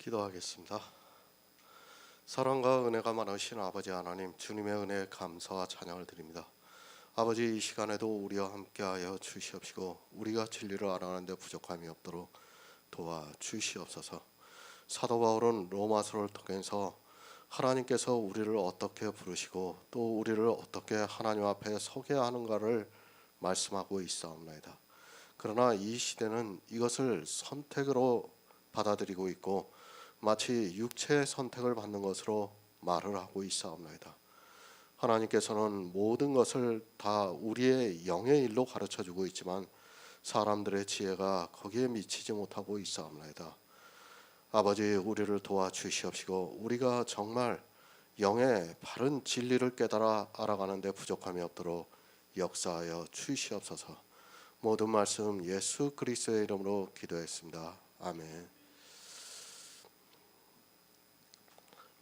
기도하겠습니다. 사랑과 은혜가 많으신 아버지 하나님, 주님의 은혜에 감사와 찬양을 드립니다. 아버지, 이 시간에도 우리와 함께하여 주시옵시고 우리가 진리를 알아가는데 부족함이 없도록 도와주시옵소서. 사도 바울은 로마서를 통해서 하나님께서 우리를 어떻게 부르시고 또 우리를 어떻게 하나님 앞에 서게 하는가를 말씀하고 있사옵나이다. 그러나 이 시대는 이것을 선택으로 받아들이고 있고 마치 육체의 선택을 받는 것으로 말을 하고 있사옵나이다. 하나님께서는 모든 것을 다 우리의 영의 일로 가르쳐주고 있지만 사람들의 지혜가 거기에 미치지 못하고 있사옵나이다. 아버지, 우리를 도와주시옵시고 우리가 정말 영의 바른 진리를 깨달아 알아가는 데 부족함이 없도록 역사하여 주시옵소서. 모든 말씀 예수 그리스도의 이름으로 기도했습니다. 아멘.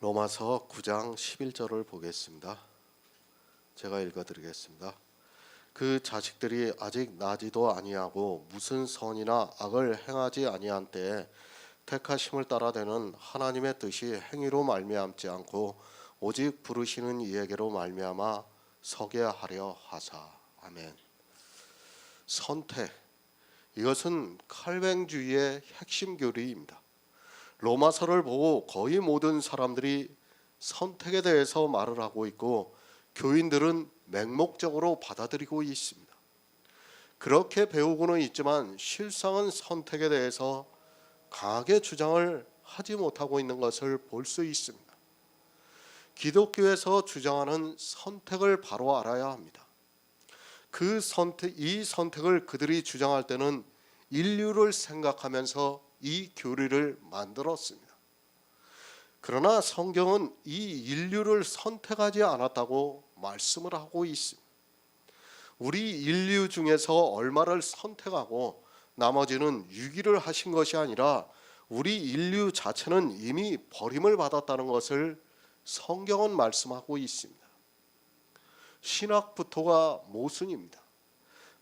로마서 9장 11절을 보겠습니다. 제가 읽어드리겠습니다. 그 자식들이 아직 나지도 아니하고 무슨 선이나 악을 행하지 아니한 때에 택하심을 따라 되는 하나님의 뜻이 행위로 말미암지 않고 오직 부르시는 이에게로 말미암아 서게 하려 하사. 아멘. 선택, 이것은 칼뱅주의의 핵심 교리입니다. 로마서를 보고 거의 모든 사람들이 선택에 대해서 말을 하고 있고 교인들은 맹목적으로 받아들이고 있습니다. 그렇게 배우고는 있지만 실상은 선택에 대해서 강하게 주장을 하지 못하고 있는 것을 볼 수 있습니다. 기독교에서 주장하는 선택을 바로 알아야 합니다. 이 선택을 그들이 주장할 때는 인류를 생각하면서 이 교리를 만들었습니다. 그러나 성경은 이 인류를 선택하지 않았다고 말씀을 하고 있습니다. 우리 인류 중에서 얼마를 선택하고 나머지는 유기를 하신 것이 아니라 우리 인류 자체는 이미 버림을 받았다는 것을 성경은 말씀하고 있습니다. 신학부터가 모순입니다.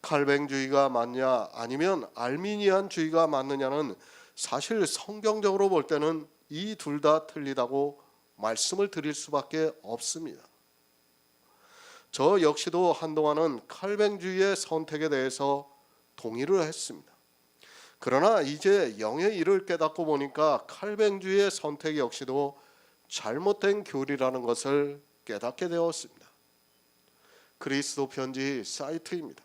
칼뱅주의가 맞냐 아니면 알미니안주의가 맞느냐는 사실 성경적으로 볼 때는 이 둘 다 틀리다고 말씀을 드릴 수밖에 없습니다. 저 역시도 한동안은 칼뱅주의의 선택에 대해서 동의를 했습니다. 그러나 이제 영의 일을 깨닫고 보니까 칼뱅주의의 선택 역시도 잘못된 교리라는 것을 깨닫게 되었습니다. 그리스도 편지 사이트입니다.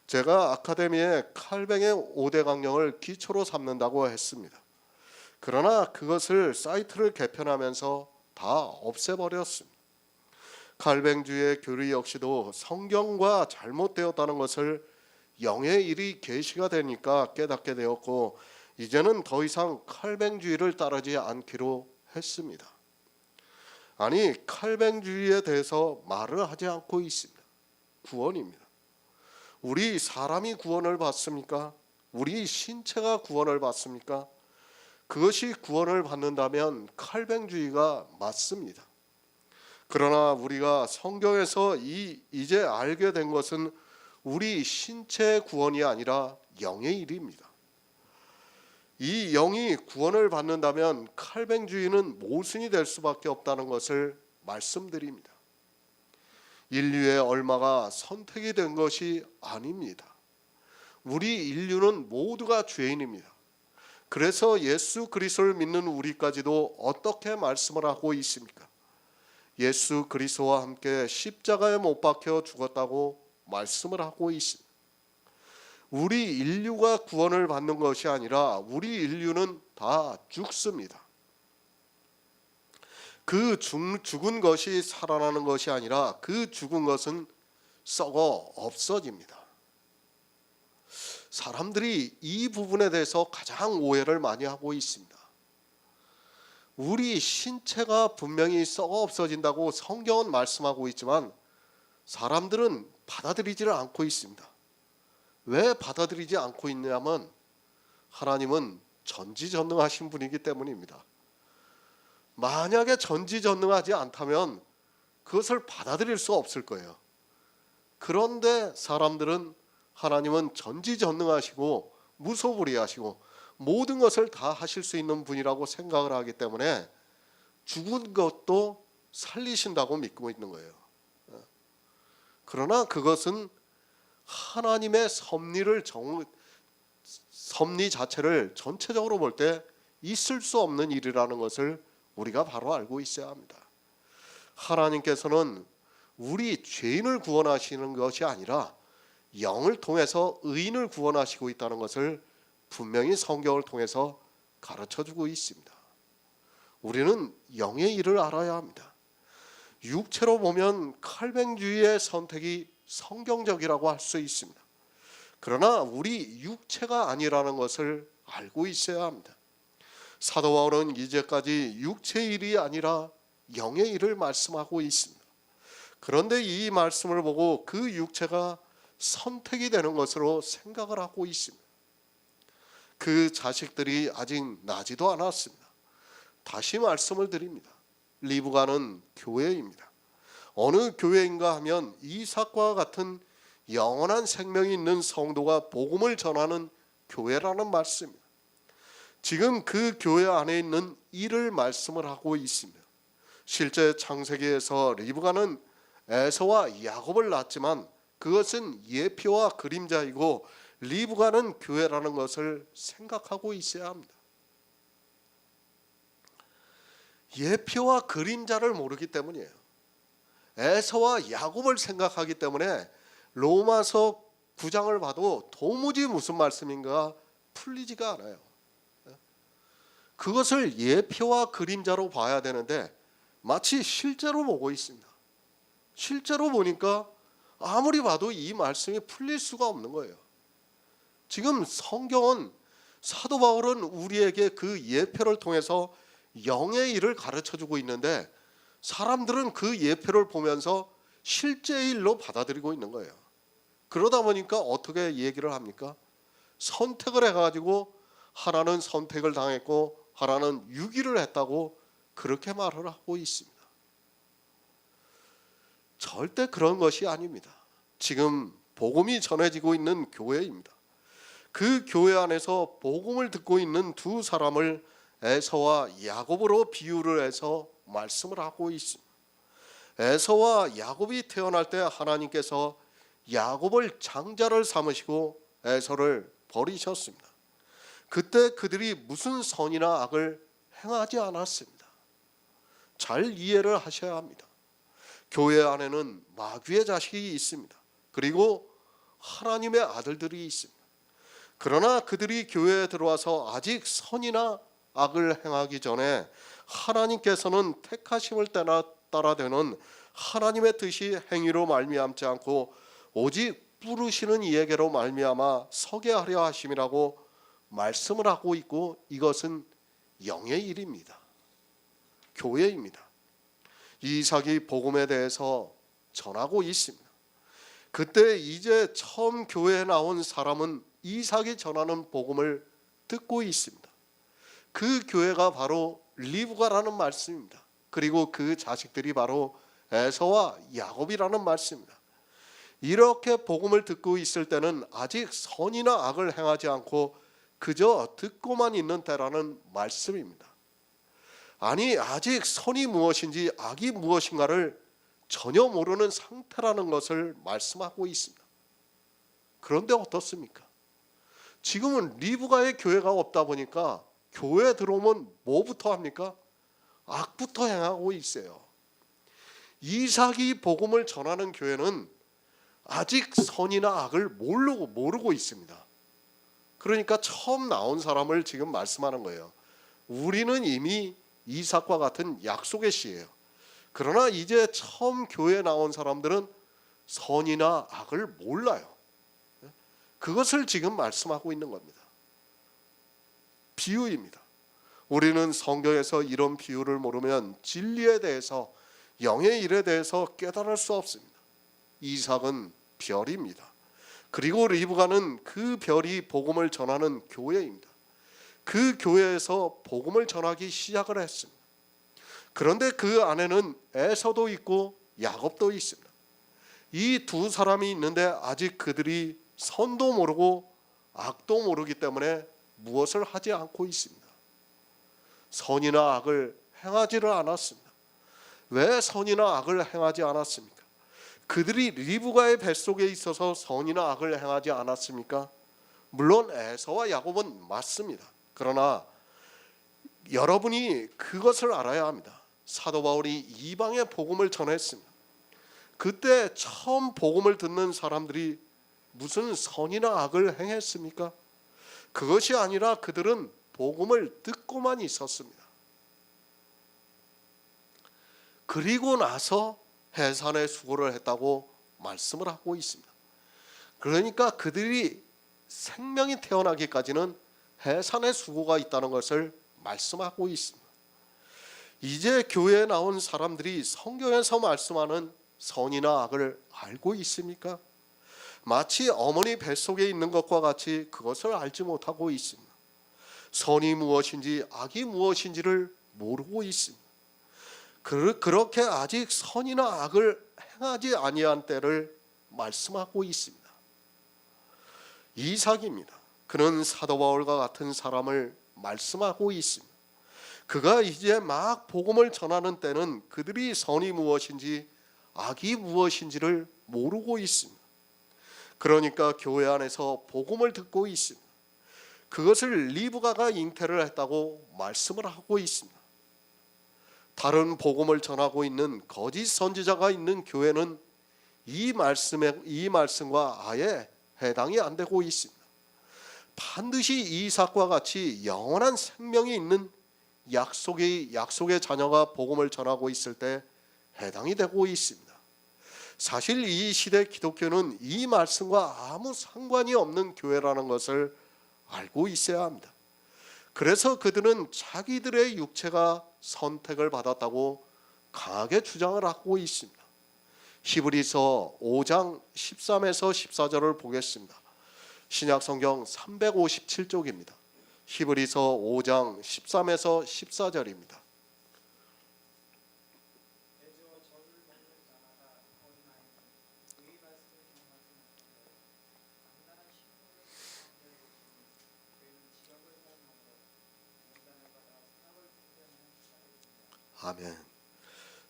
제가 아카데미에 칼뱅의 5대 강령을 기초로 삼는다고 했습니다. 그러나 그것을 사이트를 개편하면서 다 없애버렸습니다. 칼뱅주의의 교리 역시도 성경과 잘못되었다는 것을 영의 일이 계시가 되니까 깨닫게 되었고 이제는 더 이상 칼뱅주의를 따르지 않기로 했습니다. 아니, 칼뱅주의에 대해서 말을 하지 않고 있습니다. 구원입니다. 우리 사람이 구원을 받습니까? 우리 신체가 구원을 받습니까? 그것이 구원을 받는다면 칼뱅주의가 맞습니다. 그러나 우리가 성경에서 이제 알게 된 것은 우리 신체의 구원이 아니라 영의 일입니다. 이 영이 구원을 받는다면 칼뱅주의는 모순이 될 수밖에 없다는 것을 말씀드립니다. 인류의 얼마가 선택이 된 것이 아닙니다. 우리 인류는 모두가 죄인입니다. 그래서 예수 그리스도를 믿는 우리까지도 어떻게 말씀을 하고 있습니까? 예수 그리스도와 함께 십자가에 못 박혀 죽었다고 말씀을 하고 있습니다. 우리 인류가 구원을 받는 것이 아니라 우리 인류는 다 죽습니다. 그 죽은 것이 살아나는 것이 아니라 그 죽은 것은 썩어 없어집니다. 사람들이 이 부분에 대해서 가장 오해를 많이 하고 있습니다. 우리 신체가 분명히 썩어 없어진다고 성경은 말씀하고 있지만 사람들은 받아들이지를 않고 있습니다. 왜 받아들이지 않고 있냐면 하나님은 전지전능하신 분이기 때문입니다. 만약에 전지전능하지 않다면 그것을 받아들일 수 없을 거예요. 그런데 사람들은 하나님은 전지전능하시고 무소불위하시고 모든 것을 다 하실 수 있는 분이라고 생각을 하기 때문에 죽은 것도 살리신다고 믿고 있는 거예요. 그러나 그것은 하나님의 섭리 자체를 전체적으로 볼 때 있을 수 없는 일이라는 것을 우리가 바로 알고 있어야 합니다. 하나님께서는 우리 죄인을 구원하시는 것이 아니라 영을 통해서 의인을 구원하시고 있다는 것을 분명히 성경을 통해서 가르쳐주고 있습니다. 우리는 영의 일을 알아야 합니다. 육체로 보면 칼뱅주의의 선택이 성경적이라고 할 수 있습니다. 그러나 우리 육체가 아니라는 것을 알고 있어야 합니다. 사도 바울은 이제까지 육체의 일이 아니라 영의 일을 말씀하고 있습니다. 그런데 이 말씀을 보고 그 육체가 선택이 되는 것으로 생각을 하고 있습니다. 그 자식들이 아직 나지도 않았습니다. 다시 말씀을 드립니다. 리브가는 교회입니다. 어느 교회인가 하면 이삭과 같은 영원한 생명이 있는 성도가 복음을 전하는 교회라는 말씀입니다. 지금 그 교회 안에 있는 일을 말씀을 하고 있습니다. 실제 창세기에서 리브가는 에서와 야곱을 낳았지만 그것은 예표와 그림자이고 리브가는 교회라는 것을 생각하고 있어야 합니다. 예표와 그림자를 모르기 때문이에요. 에서와 야곱을 생각하기 때문에 로마서 9장을 봐도 도무지 무슨 말씀인가 풀리지가 않아요. 그것을 예표와 그림자로 봐야 되는데 마치 실제로 보고 있습니다. 실제로 보니까 아무리 봐도 이 말씀이 풀릴 수가 없는 거예요. 지금 성경은 사도 바울은 우리에게 그 예표를 통해서 영의 일을 가르쳐주고 있는데 사람들은 그 예표를 보면서 실제의 일로 받아들이고 있는 거예요. 그러다 보니까 어떻게 얘기를 합니까? 선택을 해가지고 하나는 선택을 당했고 하나는 유기를 했다고 그렇게 말을 하고 있습니다. 절대 그런 것이 아닙니다. 지금 복음이 전해지고 있는 교회입니다. 그 교회 안에서 복음을 듣고 있는 두 사람을 에서와 야곱으로 비유를 해서 말씀을 하고 있습니다. 에서와 야곱이 태어날 때 하나님께서 야곱을 장자를 삼으시고 에서를 버리셨습니다. 그때 그들이 무슨 선이나 악을 행하지 않았습니다. 잘 이해를 하셔야 합니다. 교회 안에는 마귀의 자식이 있습니다. 그리고 하나님의 아들들이 있습니다. 그러나 그들이 교회에 들어와서 아직 선이나 악을 행하기 전에 하나님께서는 택하심을 따라 되는 하나님의 뜻이 행위로 말미암지 않고 오직 부르시는 이에게로 말미암아 서게 하려 하심이라고 말씀을 하고 있고 이것은 영의 일입니다. 교회입니다. 이삭이 복음에 대해서 전하고 있습니다. 그때 이제 처음 교회에 나온 사람은 이삭이 전하는 복음을 듣고 있습니다. 그 교회가 바로 리브가라는 말씀입니다. 그리고 그 자식들이 바로 에서와 야곱이라는 말씀입니다. 이렇게 복음을 듣고 있을 때는 아직 선이나 악을 행하지 않고 그저 듣고만 있는 때라는 말씀입니다. 아니 아직 선이 무엇인지 악이 무엇인가를 전혀 모르는 상태라는 것을 말씀하고 있습니다. 그런데 어떻습니까? 지금은 리브가의 교회가 없다 보니까 교회에 들어오면 뭐부터 합니까? 악부터 행하고 있어요. 이삭이 복음을 전하는 교회는 아직 선이나 악을 모르고 있습니다. 그러니까 처음 나온 사람을 지금 말씀하는 거예요. 우리는 이미 이삭과 같은 약속의 씨예요. 그러나 이제 처음 교회에 나온 사람들은 선이나 악을 몰라요. 그것을 지금 말씀하고 있는 겁니다. 비유입니다. 우리는 성경에서 이런 비유를 모르면 진리에 대해서 영의 일에 대해서 깨달을 수 없습니다. 이삭은 별입니다. 그리고 리브가는 그 별이 복음을 전하는 교회입니다. 그 교회에서 복음을 전하기 시작을 했습니다. 그런데 그 안에는 에서도 있고 야곱도 있습니다. 이 두 사람이 있는데 아직 그들이 선도 모르고 악도 모르기 때문에 무엇을 하지 않고 있습니다. 선이나 악을 행하지를 않았습니다. 왜 선이나 악을 행하지 않았습니까? 그들이 리브가의 뱃속에 있어서 선이나 악을 행하지 않았습니까? 물론 에서와 야곱은 맞습니다. 그러나 여러분이 그것을 알아야 합니다. 사도 바울이 이방의 복음을 전했습니다. 그때 처음 복음을 듣는 사람들이 무슨 선이나 악을 행했습니까? 그것이 아니라 그들은 복음을 듣고만 있었습니다. 그리고 나서 해산의 수고를 했다고 말씀을 하고 있습니다. 그러니까 그들이 생명이 태어나기까지는 해산의 수고가 있다는 것을 말씀하고 있습니다. 이제 교회에 나온 사람들이 성경에서 말씀하는 선이나 악을 알고 있습니까? 마치 어머니 뱃속에 있는 것과 같이 그것을 알지 못하고 있습니다. 선이 무엇인지 악이 무엇인지를 모르고 있습니다. 그렇게 아직 선이나 악을 행하지 아니한 때를 말씀하고 있습니다. 이삭입니다. 그는 사도 바울과 같은 사람을 말씀하고 있습니다. 그가 이제 막 복음을 전하는 때는 그들이 선이 무엇인지 악이 무엇인지를 모르고 있습니다. 그러니까 교회 안에서 복음을 듣고 있습니다. 그것을 리브가가 잉태를 했다고 말씀을 하고 있습니다. 다른 복음을 전하고 있는 거짓 선지자가 있는 교회는 이 말씀과 아예 해당이 안 되고 있습니다. 반드시 이삭과 같이 영원한 생명이 있는 약속의 자녀가 복음을 전하고 있을 때 해당이 되고 있습니다. 사실 이 시대 기독교는 이 말씀과 아무 상관이 없는 교회라는 것을 알고 있어야 합니다. 그래서 그들은 자기들의 육체가 선택을 받았다고 강하게 주장을 하고 있습니다. 히브리서 5장 13에서 14절을 보겠습니다. 신약성경 357쪽입니다. 히브리서 5장 13에서 14절입니다. 아멘.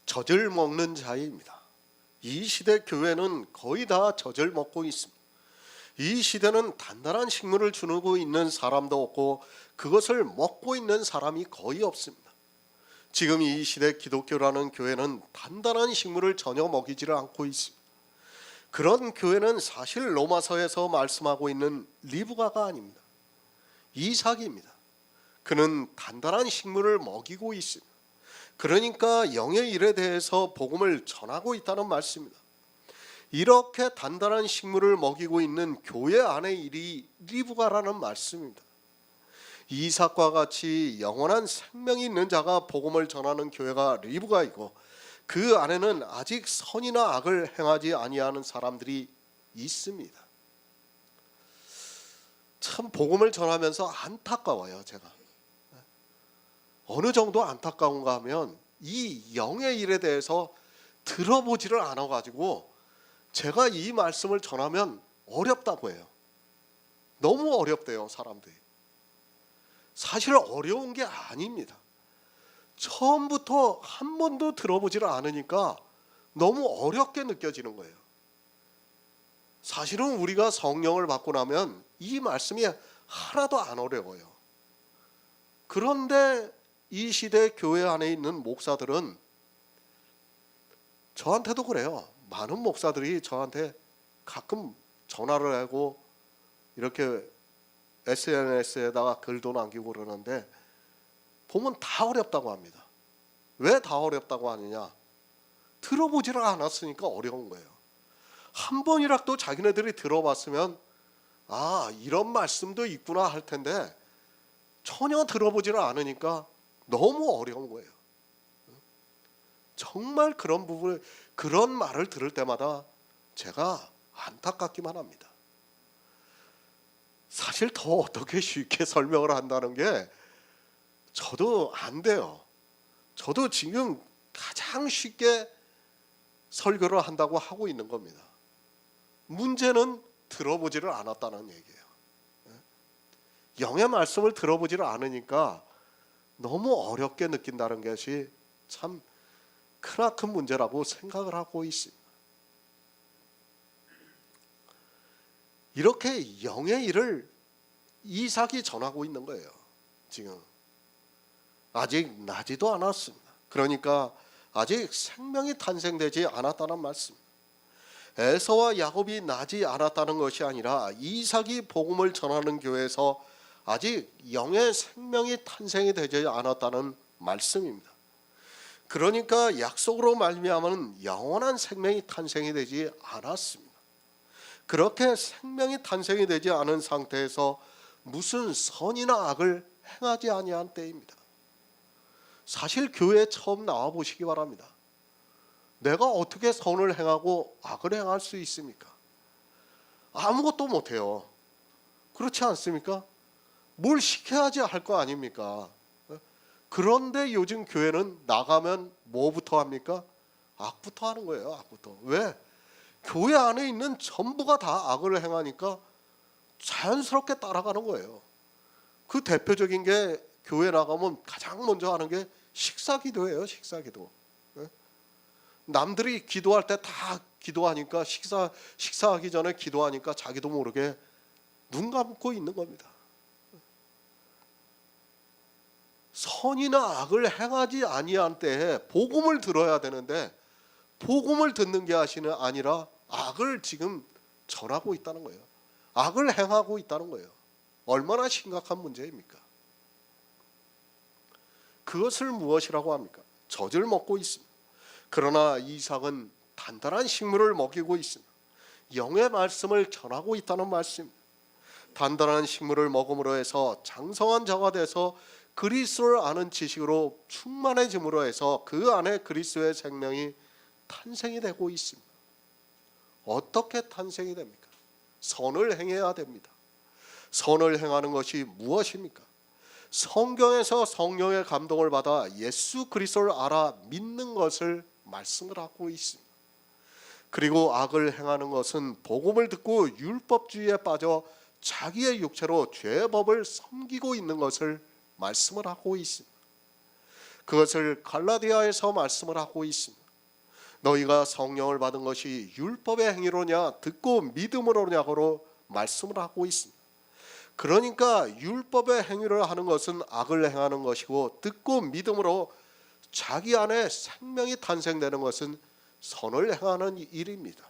젖을 먹는 자입니다. 이 시대 교회는 거의 다 젖을 먹고 있습니다. 이 시대는 단단한 식물을 주nu고 있는 사람도 없고 그것을 먹고 있는 사람이 거의 없습니다. 지금 이 시대 기독교라는 교회는 단단한 식물을 전혀 먹이지를 않고 있습니다. 그런 교회는 사실 로마서에서 말씀하고 있는 리브가가 아닙니다. 이삭입니다. 그는 단단한 식물을 먹이고 있습니다. 그러니까 영의 일에 대해서 복음을 전하고 있다는 말씀입니다. 이렇게 단단한 식물을 먹이고 있는 교회 안의 일이 리브가라는 말씀입니다. 이삭과 같이 영원한 생명이 있는 자가 복음을 전하는 교회가 리브가이고 그 안에는 아직 선이나 악을 행하지 아니하는 사람들이 있습니다. 참 복음을 전하면서 안타까워요. 제가 어느 정도 안타까운가 하면 이 영의 일에 대해서 들어보지를 않아가지고 제가 이 말씀을 전하면 어렵다고 해요. 너무 어렵대요, 사람들이. 사실 어려운 게 아닙니다. 처음부터 한 번도 들어보지를 않으니까 너무 어렵게 느껴지는 거예요. 사실은 우리가 성령을 받고 나면 이 말씀이 하나도 안 어려워요. 그런데 이 시대 교회 안에 있는 목사들은 저한테도 그래요. 많은 목사들이 저한테 가끔 전화를 하고 이렇게 SNS에다가 글도 남기고 그러는데 보면 다 어렵다고 합니다. 왜 다 어렵다고 하느냐? 들어보지를 않았으니까 어려운 거예요. 한 번이라도 자기네들이 들어봤으면 아, 이런 말씀도 있구나 할 텐데 전혀 들어보지를 않으니까 너무 어려운 거예요. 정말 그런 말을 들을 때마다 제가 안타깝기만 합니다. 사실 더 어떻게 쉽게 설명을 한다는 게 저도 안 돼요. 저도 지금 가장 쉽게 설교를 한다고 하고 있는 겁니다. 문제는 들어보지를 않았다는 얘기예요. 영의 말씀을 들어보지를 않으니까 너무 어렵게 느낀다는 것이 참 크나큰 문제라고 생각을 하고 있습니다. 이렇게 영의 일을 이삭이 전하고 있는 거예요. 지금 아직 나지도 않았습니다. 그러니까 아직 생명이 탄생되지 않았다는 말씀. 에서와 야곱이 나지 않았다는 것이 아니라 이삭이 복음을 전하는 교회에서 아직 영의 생명이 탄생이 되지 않았다는 말씀입니다. 그러니까 약속으로 말미암은 영원한 생명이 탄생이 되지 않았습니다. 그렇게 생명이 탄생이 되지 않은 상태에서 무슨 선이나 악을 행하지 아니한 때입니다. 사실 교회에 처음 나와 보시기 바랍니다. 내가 어떻게 선을 행하고 악을 행할 수 있습니까? 아무것도 못해요. 그렇지 않습니까? 뭘 시켜야지 할 거 아닙니까? 그런데 요즘 교회는 나가면 뭐부터 합니까? 악부터 하는 거예요. 악부터. 왜? 교회 안에 있는 전부가 다 악을 행하니까 자연스럽게 따라가는 거예요. 그 대표적인 게 교회 나가면 가장 먼저 하는 게 식사기도예요. 식사기도. 남들이 기도할 때 다 기도하니까 식사하기 전에 기도하니까 자기도 모르게 눈 감고 있는 겁니다. 선이나 악을 행하지 아니한 때에 복음을 들어야 되는데 복음을 듣는 게 아니라 악을 지금 전하고 있다는 거예요. 악을 행하고 있다는 거예요. 얼마나 심각한 문제입니까? 그것을 무엇이라고 합니까? 젖을 먹고 있습니다. 그러나 이삭은 단단한 식물을 먹이고 있습니다. 영의 말씀을 전하고 있다는 말씀입니다. 단단한 식물을 먹음으로 해서 장성한 자가 돼서 그리스도를 아는 지식으로 충만해짐으로 해서 그 안에 그리스도의 생명이 탄생이 되고 있습니다. 어떻게 탄생이 됩니까? 선을 행해야 됩니다. 선을 행하는 것이 무엇입니까? 성경에서 성령의 감동을 받아 예수 그리스도를 알아 믿는 것을 말씀을 하고 있습니다. 그리고 악을 행하는 것은 복음을 듣고 율법주의에 빠져 자기의 육체로 죄의 법을 섬기고 있는 것을 말씀을 하고 있습니다. 그것을 갈라디아에서 말씀을 하고 있습니다. 너희가 성령을 받은 것이 율법의 행위로냐 듣고 믿음으로냐고 말씀을 하고 있습니다. 그러니까 율법의 행위를 하는 것은 악을 행하는 것이고 듣고 믿음으로 자기 안에 생명이 탄생되는 것은 선을 행하는 일입니다.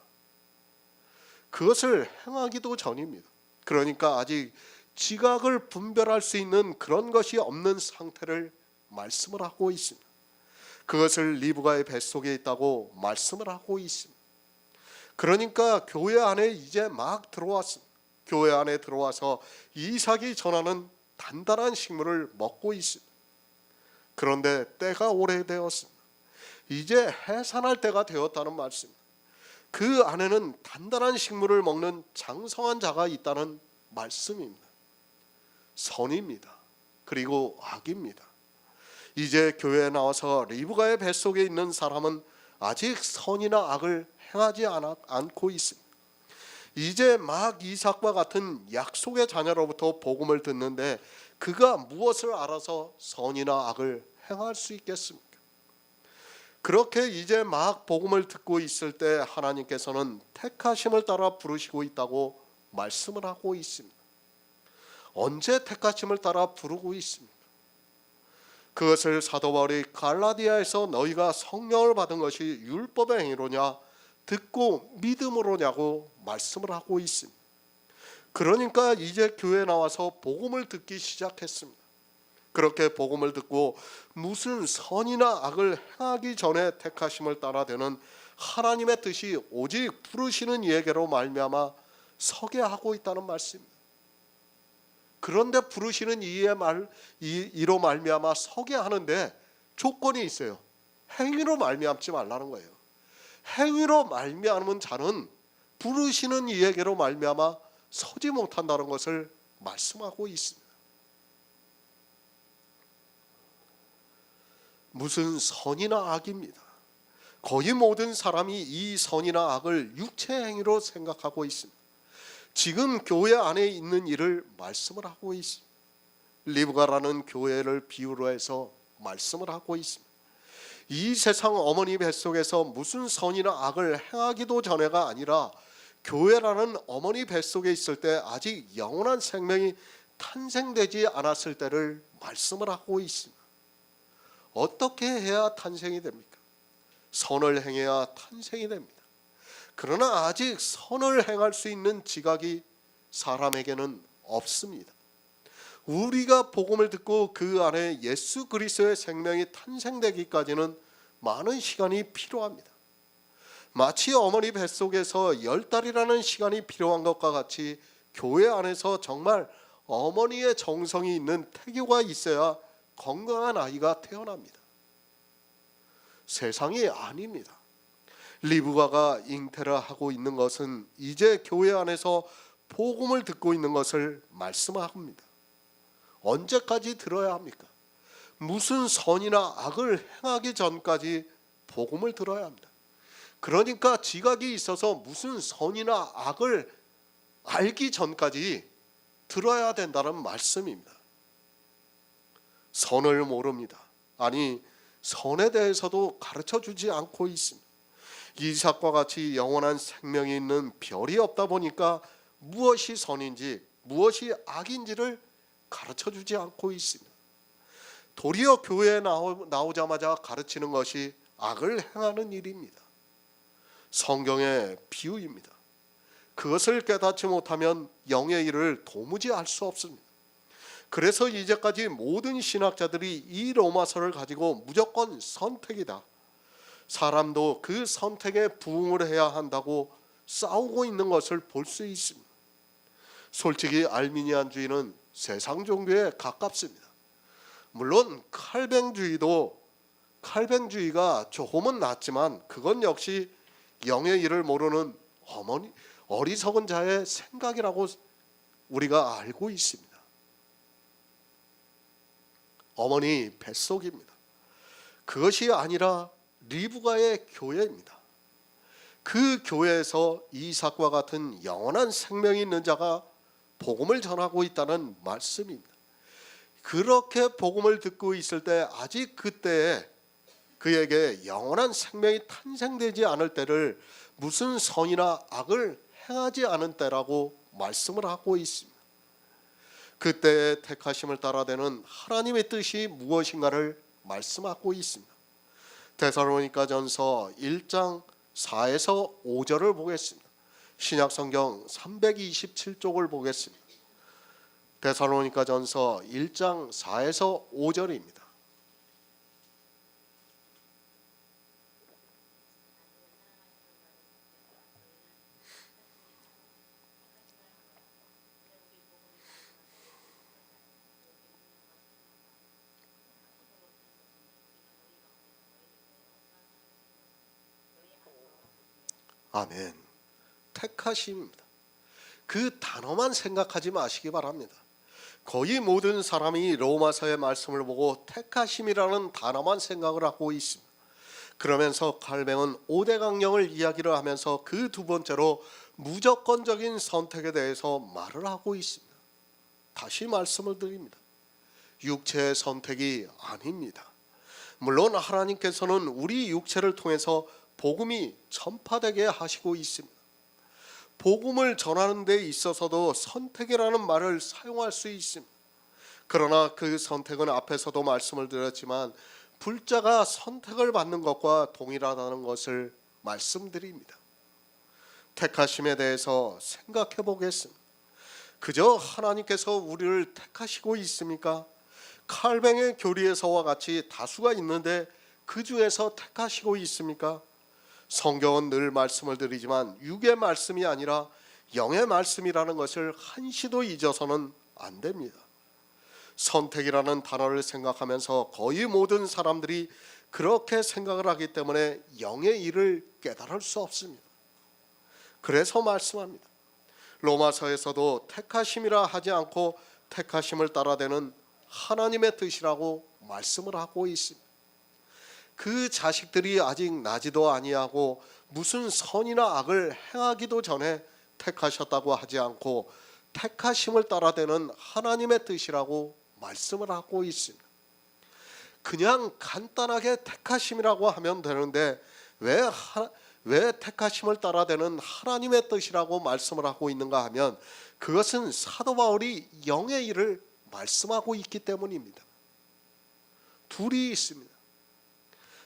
그것을 행하기도 전입니다. 그러니까 아직 지각을 분별할 수 있는 그런 것이 없는 상태를 말씀을 하고 있습니다. 그것을 리브가의 뱃속에 있다고 말씀을 하고 있습니다. 그러니까 교회 안에 이제 막 들어왔습니다. 교회 안에 들어와서 이삭이 전하는 단단한 식물을 먹고 있습니다. 그런데 때가 오래되었습니다. 이제 해산할 때가 되었다는 말씀입니다. 그 안에는 단단한 식물을 먹는 장성한 자가 있다는 말씀입니다. 선입니다. 그리고 악입니다. 이제 교회에 나와서 리브가의 뱃속에 있는 사람은 아직 선이나 악을 행하지 않고 있습니다. 이제 막 이삭과 같은 약속의 자녀로부터 복음을 듣는데 그가 무엇을 알아서 선이나 악을 행할 수 있겠습니까? 그렇게 이제 막 복음을 듣고 있을 때 하나님께서는 택하심을 따라 부르시고 있다고 말씀을 하고 있습니다. 언제 택하심을 따라 부르고 있습니까? 그것을 사도 바울이 갈라디아에서 너희가 성령을 받은 것이 율법의 행위로냐 듣고 믿음으로냐고 말씀을 하고 있습니다. 그러니까 이제 교회에 나와서 복음을 듣기 시작했습니다. 그렇게 복음을 듣고 무슨 선이나 악을 행하기 전에 택하심을 따라 되는 하나님의 뜻이 오직 부르시는 이에게로 말미암아 서게 하고 있다는 말씀입니다. 그런데 부르시는 이로 말미암아 서게 하는데 조건이 있어요. 행위로 말미암지 말라는 거예요. 행위로 말미암은 자는 부르시는 이에게로 말미암아 서지 못한다는 것을 말씀하고 있습니다. 무슨 선이나 악입니다. 거의 모든 사람이 이 선이나 악을 육체의 행위로 생각하고 있습니다. 지금 교회 안에 있는 일을 말씀을 하고 있습니다. 리브가라는 교회를 비유로 해서 말씀을 하고 있습니다. 이 세상 어머니 뱃속에서 무슨 선이나 악을 행하기도 전에가 아니라 교회라는 어머니 뱃속에 있을 때 아직 영원한 생명이 탄생되지 않았을 때를 말씀을 하고 있습니다. 어떻게 해야 탄생이 됩니까? 선을 행해야 탄생이 됩니다. 그러나 아직 선을 행할 수 있는 지각이 사람에게는 없습니다. 우리가 복음을 듣고 그 안에 예수 그리스도의 생명이 탄생되기까지는 많은 시간이 필요합니다. 마치 어머니 뱃속에서 10달이라는 시간이 필요한 것과 같이 교회 안에서 정말 어머니의 정성이 있는 태교가 있어야 건강한 아이가 태어납니다. 세상이 아닙니다. 리브가가 잉태를 하고 있는 것은 이제 교회 안에서 복음을 듣고 있는 것을 말씀합니다. 언제까지 들어야 합니까? 무슨 선이나 악을 행하기 전까지 복음을 들어야 합니다. 그러니까 지각이 있어서 무슨 선이나 악을 알기 전까지 들어야 된다는 말씀입니다. 선을 모릅니다. 아니, 선에 대해서도 가르쳐 주지 않고 있습니다. 이삭과 같이 영원한 생명이 있는 별이 없다 보니까 무엇이 선인지 무엇이 악인지를 가르쳐 주지 않고 있습니다. 도리어 교회에 나오자마자 가르치는 것이 악을 행하는 일입니다. 성경의 비유입니다. 그것을 깨닫지 못하면 영의 일을 도무지 알 수 없습니다. 그래서 이제까지 모든 신학자들이 이 로마서를 가지고 무조건 선택이다, 사람도 그 선택에 부응을 해야 한다고 싸우고 있는 것을 볼 수 있습니다. 솔직히 알미니안주의는 세상 종교에 가깝습니다. 물론 칼뱅주의가 조금은 낫지만 그건 역시 영의 일을 모르는 어리석은 자의 생각이라고 우리가 알고 있습니다. 어머니 뱃속입니다. 그것이 아니라 리브가의 교회입니다. 그 교회에서 이삭과 같은 영원한 생명이 있는 자가 복음을 전하고 있다는 말씀입니다. 그렇게 복음을 듣고 있을 때 아직 그때에 그에게 영원한 생명이 탄생되지 않을 때를 무슨 선이나 악을 행하지 않은 때라고 말씀을 하고 있습니다. 그때의 택하심을 따라되는 하나님의 뜻이 무엇인가를 말씀하고 있습니다. 데살로니가전서 1장 4에서 5절을 보겠습니다. 신약성경 327쪽을 보겠습니다. 데살로니가전서 1장 4에서 5절입니다. 아멘. 택하심입니다. 그 단어만 생각하지 마시기 바랍니다. 거의 모든 사람이 로마서의 말씀을 보고 택하심이라는 단어만 생각을 하고 있습니다. 그러면서 칼뱅은 5대 강령을 이야기를 하면서 그 두 번째로 무조건적인 선택에 대해서 말을 하고 있습니다. 다시 말씀을 드립니다. 육체의 선택이 아닙니다. 물론 하나님께서는 우리 육체를 통해서 복음이 전파되게 하시고 있습니다. 복음을 전하는 데 있어서도 선택이라는 말을 사용할 수 있습니다. 그러나 그 선택은 앞에서도 말씀을 드렸지만 불자가 선택을 받는 것과 동일하다는 것을 말씀드립니다. 택하심에 대해서 생각해 보겠습니다. 그저 하나님께서 우리를 택하시고 있습니까? 칼뱅의 교리에서와 같이 다수가 있는데 그 중에서 택하시고 있습니까? 성경은 늘 말씀을 드리지만 육의 말씀이 아니라 영의 말씀이라는 것을 한시도 잊어서는 안 됩니다. 선택이라는 단어를 생각하면서 거의 모든 사람들이 그렇게 생각을 하기 때문에 영의 일을 깨달을 수 없습니다. 그래서 말씀합니다. 로마서에서도 택하심이라 하지 않고 택하심을 따라되는 하나님의 뜻이라고 말씀을 하고 있습니다. 그 자식들이 아직 나지도 아니하고 무슨 선이나 악을 행하기도 전에 택하셨다고 하지 않고 택하심을 따라되는 하나님의 뜻이라고 말씀을 하고 있습니다. 그냥 간단하게 택하심이라고 하면 되는데 왜 택하심을 따라되는 하나님의 뜻이라고 말씀을 하고 있는가 하면 그것은 사도 바울이 영의 일을 말씀하고 있기 때문입니다. 둘이 있습니다.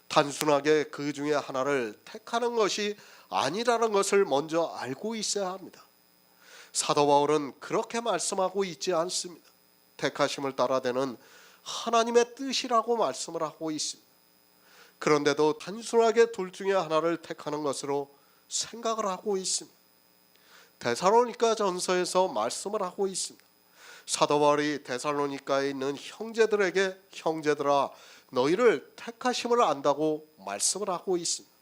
단순하게 그 중에 하나를 택하는 것이 아니라는 것을 먼저 알고 있어야 합니다. 사도 바울은 그렇게 말씀하고 있지 않습니다. 택하심을 따라되는 하나님의 뜻이라고 말씀을 하고 있습니다. 그런데도 단순하게 둘 중에 하나를 택하는 것으로 생각을 하고 있습니다. 데살로니가 전서에서 말씀을 하고 있습니다. 사도 바울이 데살로니가에 있는 형제들에게 형제들아 너희를 택하심을 안다고 말씀을 하고 있습니다.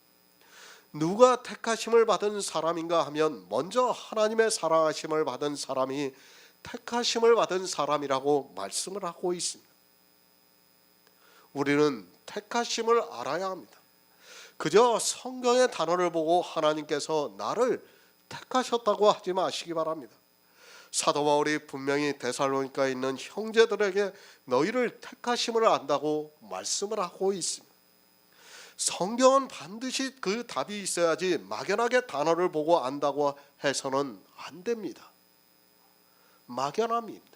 누가 택하심을 받은 사람인가 하면 먼저 하나님의 사랑하심을 받은 사람이 택하심을 받은 사람이라고 말씀을 하고 있습니다. 우리는 택하심을 알아야 합니다. 그저 성경의 단어를 보고 하나님께서 나를 택하셨다고 하지 마시기 바랍니다. 사도 바울이 분명히 데살로니가에 있는 형제들에게 너희를 택하심을 안다고 말씀을 하고 있습니다. 성경은 반드시 그 답이 있어야지 막연하게 단어를 보고 안다고 해서는 안 됩니다. 막연함입니다.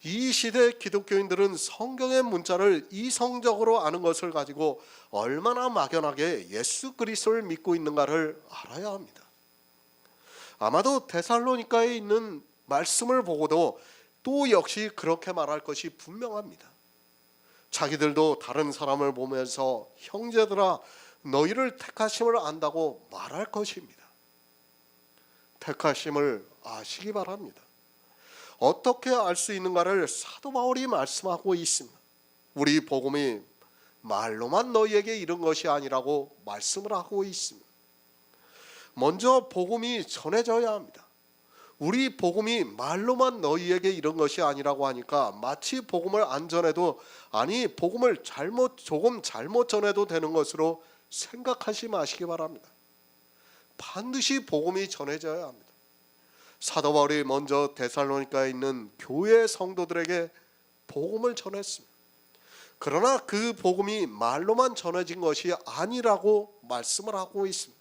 이 시대 기독교인들은 성경의 문자를 이성적으로 아는 것을 가지고 얼마나 막연하게 예수 그리스도를 믿고 있는가를 알아야 합니다. 아마도 데살로니가에 있는 말씀을 보고도 또 역시 그렇게 말할 것이 분명합니다. 자기들도 다른 사람을 보면서 형제들아 너희를 택하심을 안다고 말할 것입니다. 택하심을 아시기 바랍니다. 어떻게 알 수 있는가를 사도 바울이 말씀하고 있습니다. 우리 복음이 말로만 너희에게 이른 것이 아니라고 말씀을 하고 있습니다. 먼저 복음이 전해져야 합니다. 우리 복음이 말로만 너희에게 이른 것이 아니라고 하니까 마치 복음을 안 전해도 아니 복음을 조금 잘못 전해도 되는 것으로 생각하지 마시기 바랍니다. 반드시 복음이 전해져야 합니다. 사도 바울이 먼저 데살로니가에 있는 교회 성도들에게 복음을 전했습니다. 그러나 그 복음이 말로만 전해진 것이 아니라고 말씀을 하고 있습니다.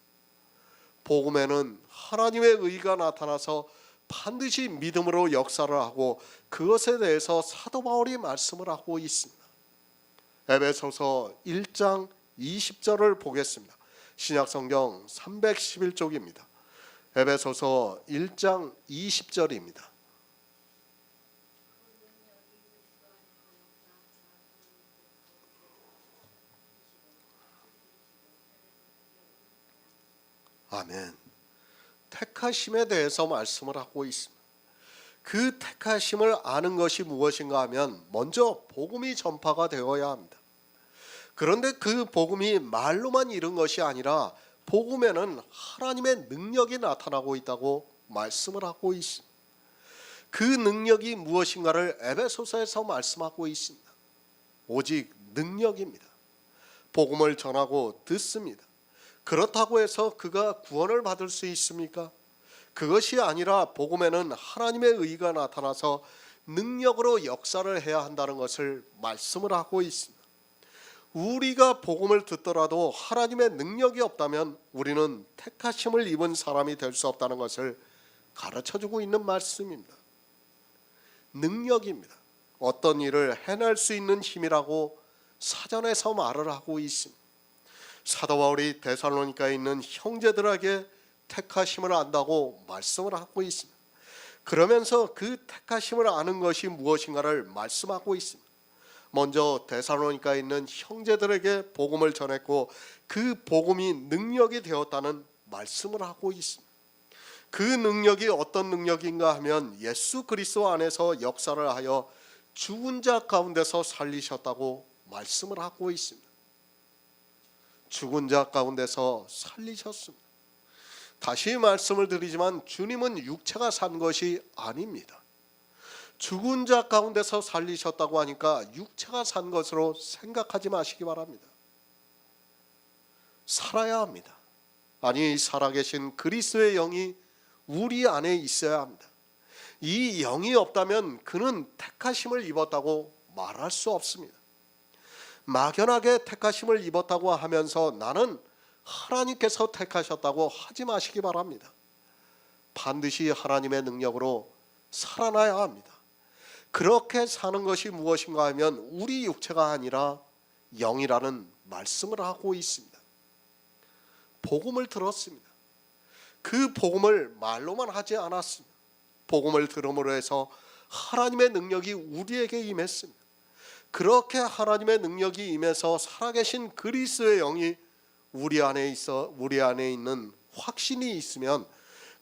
복음에는 하나님의 의가 나타나서 반드시 믿음으로 역사를 하고 그것에 대해서 사도 바울이 말씀을 하고 있습니다. 에베소서 1장 20절을 보겠습니다. 신약성경 311쪽입니다. 에베소서 1장 20절입니다. 아멘. 택하심에 대해서 말씀을 하고 있습니다. 그 택하심을 아는 것이 무엇인가 하면 먼저 복음이 전파가 되어야 합니다. 그런데 그 복음이 말로만 이른 것이 아니라 복음에는 하나님의 능력이 나타나고 있다고 말씀을 하고 있습니다. 그 능력이 무엇인가를 에베소서에서 말씀하고 있습니다. 오직 능력입니다. 복음을 전하고 듣습니다. 그렇다고 해서 그가 구원을 받을 수 있습니까? 그것이 아니라 복음에는 하나님의 의가 나타나서 능력으로 역사를 해야 한다는 것을 말씀을 하고 있습니다. 우리가 복음을 듣더라도 하나님의 능력이 없다면 우리는 택하심을 입은 사람이 될 수 없다는 것을 가르쳐주고 있는 말씀입니다. 능력입니다. 어떤 일을 해낼 수 있는 힘이라고 사전에서 말을 하고 있습니다. 사도 바울이 데살로니가에 있는 형제들에게 택하심을 안다고 말씀을 하고 있습니다. 그러면서 그 택하심을 아는 것이 무엇인가를 말씀하고 있습니다. 먼저 데살로니가에 있는 형제들에게 복음을 전했고 그 복음이 능력이 되었다는 말씀을 하고 있습니다. 그 능력이 어떤 능력인가 하면 예수 그리스도 안에서 역사를 하여 죽은 자 가운데서 살리셨다고 말씀을 하고 있습니다. 죽은 자 가운데서 살리셨습니다. 다시 말씀을 드리지만 주님은 육체가 산 것이 아닙니다. 죽은 자 가운데서 살리셨다고 하니까 육체가 산 것으로 생각하지 마시기 바랍니다. 살아야 합니다. 아니 살아계신 그리스도의 영이 우리 안에 있어야 합니다. 이 영이 없다면 그는 택하심을 입었다고 말할 수 없습니다. 막연하게 택하심을 입었다고 하면서 나는 하나님께서 택하셨다고 하지 마시기 바랍니다. 반드시 하나님의 능력으로 살아나야 합니다. 그렇게 사는 것이 무엇인가 하면 우리 육체가 아니라 영이라는 말씀을 하고 있습니다. 복음을 들었습니다. 그 복음을 말로만 하지 않았습니다. 복음을 들음으로 해서 하나님의 능력이 우리에게 임했습니다. 그렇게 하나님의 능력이 임해서 살아계신 그리스도의 영이 우리 안에 있는 확신이 있으면,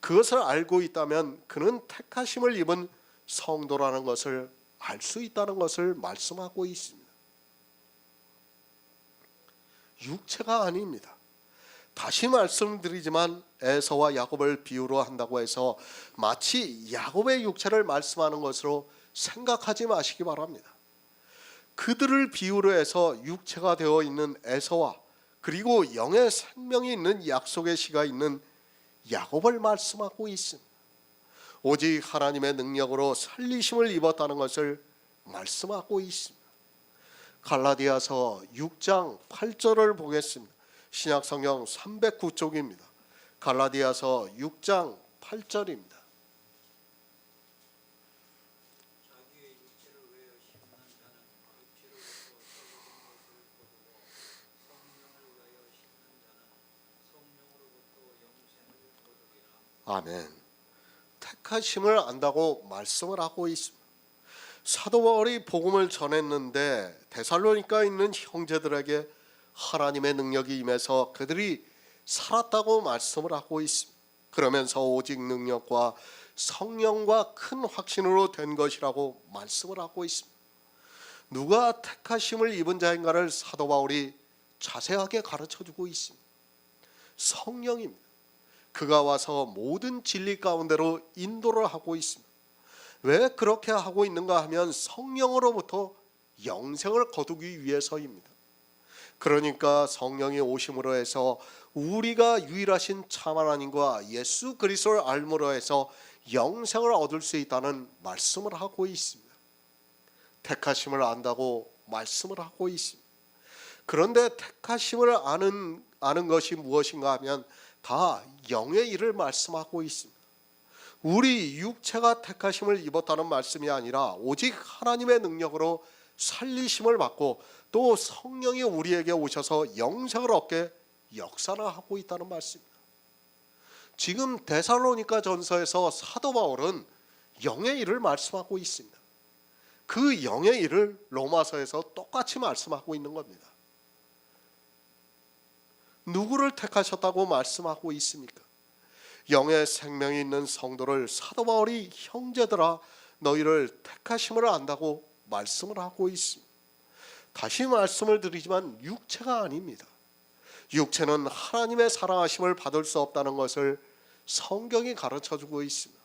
그것을 알고 있다면 그는 택하심을 입은 성도라는 것을 알 수 있다는 것을 말씀하고 있습니다. 육체가 아닙니다. 다시 말씀드리지만 에서와 야곱을 비유로 한다고 해서 마치 야곱의 육체를 말씀하는 것으로 생각하지 마시기 바랍니다. 그들을 비유로 해서 육체가 되어 있는 에서와 그리고 영의 생명이 있는 약속의 씨가 있는 야곱을 말씀하고 있습니다. 오직 하나님의 능력으로 살리심을 입었다는 것을 말씀하고 있습니다. 갈라디아서 6장 8절을 보겠습니다. 신약성경 309쪽입니다. 갈라디아서 6장 8절입니다. 자기의 육체를 위하여 심는 자는 육체로부터 썩어진 것을 거두고 성령을 위하여 심는 자는 성령으로부터 영생을 거두리라. 아멘. 택하심을 안다고 말씀을 하고 있습니다. 사도 바울이 복음을 전했는데 데살로니가에 있는 형제들에게 하나님의 능력이 임해서 그들이 살았다고 말씀을 하고 있습니다. 그러면서 오직 능력과 성령과 큰 확신으로 된 것이라고 말씀을 하고 있습니다. 누가 택하심을 입은 자인가를 사도 바울이 자세하게 가르쳐주고 있습니다. 성령입니다. 그가 와서 모든 진리 가운데로 인도를 하고 있습니다. 왜 그렇게 하고 있는가 하면 성령으로부터 영생을 거두기 위해서입니다. 그러니까 성령이 오심으로 해서 우리가 유일하신 참 하나님과 예수 그리스도를 알므로 해서 영생을 얻을 수 있다는 말씀을 하고 있습니다. 택하심을 안다고 말씀을 하고 있습니다. 그런데 택하심을 아는 것이 무엇인가 하면 다 영의 일을 말씀하고 있습니다. 우리 육체가 택하심을 입었다는 말씀이 아니라 오직 하나님의 능력으로 살리심을 받고 또 성령이 우리에게 오셔서 영생을 얻게 역사를 하고 있다는 말씀입니다. 지금 데살로니가 전서에서 사도 바울은 영의 일을 말씀하고 있습니다. 그 영의 일을 로마서에서 똑같이 말씀하고 있는 겁니다. 누구를 택하셨다고 말씀하고 있습니까? 영의 생명이 있는 성도를 사도 바울이 형제들아 너희를 택하심을 안다고 말씀을 하고 있습니다. 다시 말씀을 드리지만 육체가 아닙니다. 육체는 하나님의 사랑하심을 받을 수 없다는 것을 성경이 가르쳐주고 있습니다.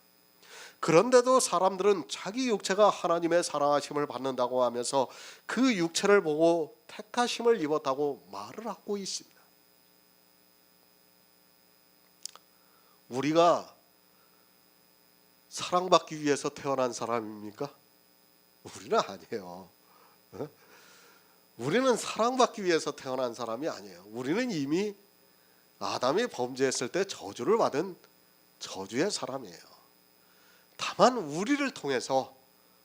그런데도 사람들은 자기 육체가 하나님의 사랑하심을 받는다고 하면서 그 육체를 보고 택하심을 입었다고 말을 하고 있습니다. 우리가 사랑받기 위해서 태어난 사람입니까? 우리는 아니에요. 우리는 사랑받기 위해서 태어난 사람이 아니에요. 우리는 이미 아담이 범죄했을 때 저주를 받은 저주의 사람이에요. 다만 우리를 통해서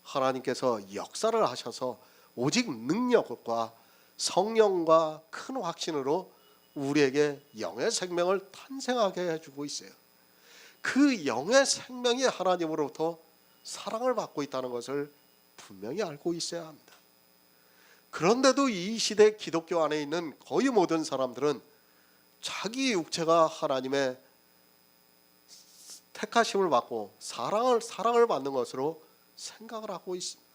하나님께서 역사를 하셔서 오직 능력과 성령과 큰 확신으로 우리에게 영의 생명을 탄생하게 해주고 있어요. 그 영의 생명이 하나님으로부터 사랑을 받고 있다는 것을 분명히 알고 있어야 합니다. 그런데도 이 시대 기독교 안에 있는 거의 모든 사람들은 자기 육체가 하나님의 택하심을 받고 사랑을 받는 것으로 생각을 하고 있습니다.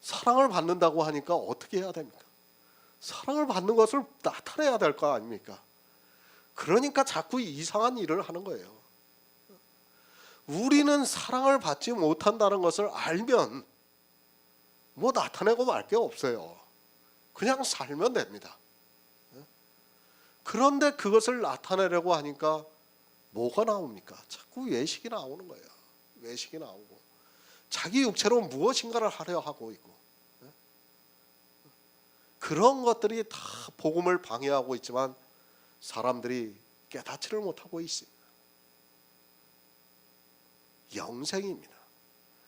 사랑을 받는다고 하니까 어떻게 해야 됩니까? 사랑을 받는 것을 나타내야 될 거 아닙니까? 그러니까 자꾸 이상한 일을 하는 거예요. 우리는 사랑을 받지 못한다는 것을 알면 뭐 나타내고 말 게 없어요. 그냥 살면 됩니다. 그런데 그것을 나타내려고 하니까 뭐가 나옵니까? 자꾸 외식이 나오는 거예요. 외식이 나오고 자기 육체로 무엇인가를 하려 하고 있고 그런 것들이 다 복음을 방해하고 있지만 사람들이 깨닫지를 못하고 있습니다. 영생입니다.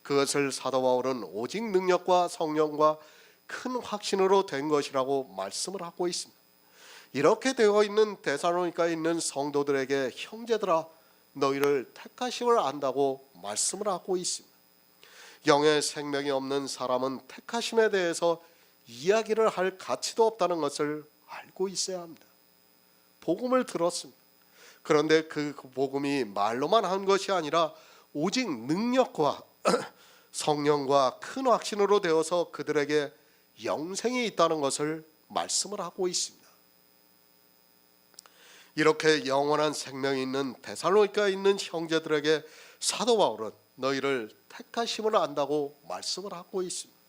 그것을 사도 바울은 오직 능력과 성령과 큰 확신으로 된 것이라고 말씀을 하고 있습니다. 이렇게 되어 있는 데살로니가에 있는 성도들에게 형제들아 너희를 택하심을 안다고 말씀을 하고 있습니다. 영의 생명이 없는 사람은 택하심에 대해서 이야기를 할 가치도 없다는 것을 알고 있어야 합니다. 복음을 들었습니다. 그런데 그 복음이 말로만 한 것이 아니라 오직 능력과 성령과 큰 확신으로 되어서 그들에게 영생이 있다는 것을 말씀을 하고 있습니다. 이렇게 영원한 생명이 있는 데살로니가에 있는 형제들에게 사도 바울은 너희를 택하심을 안다고 말씀을 하고 있습니다.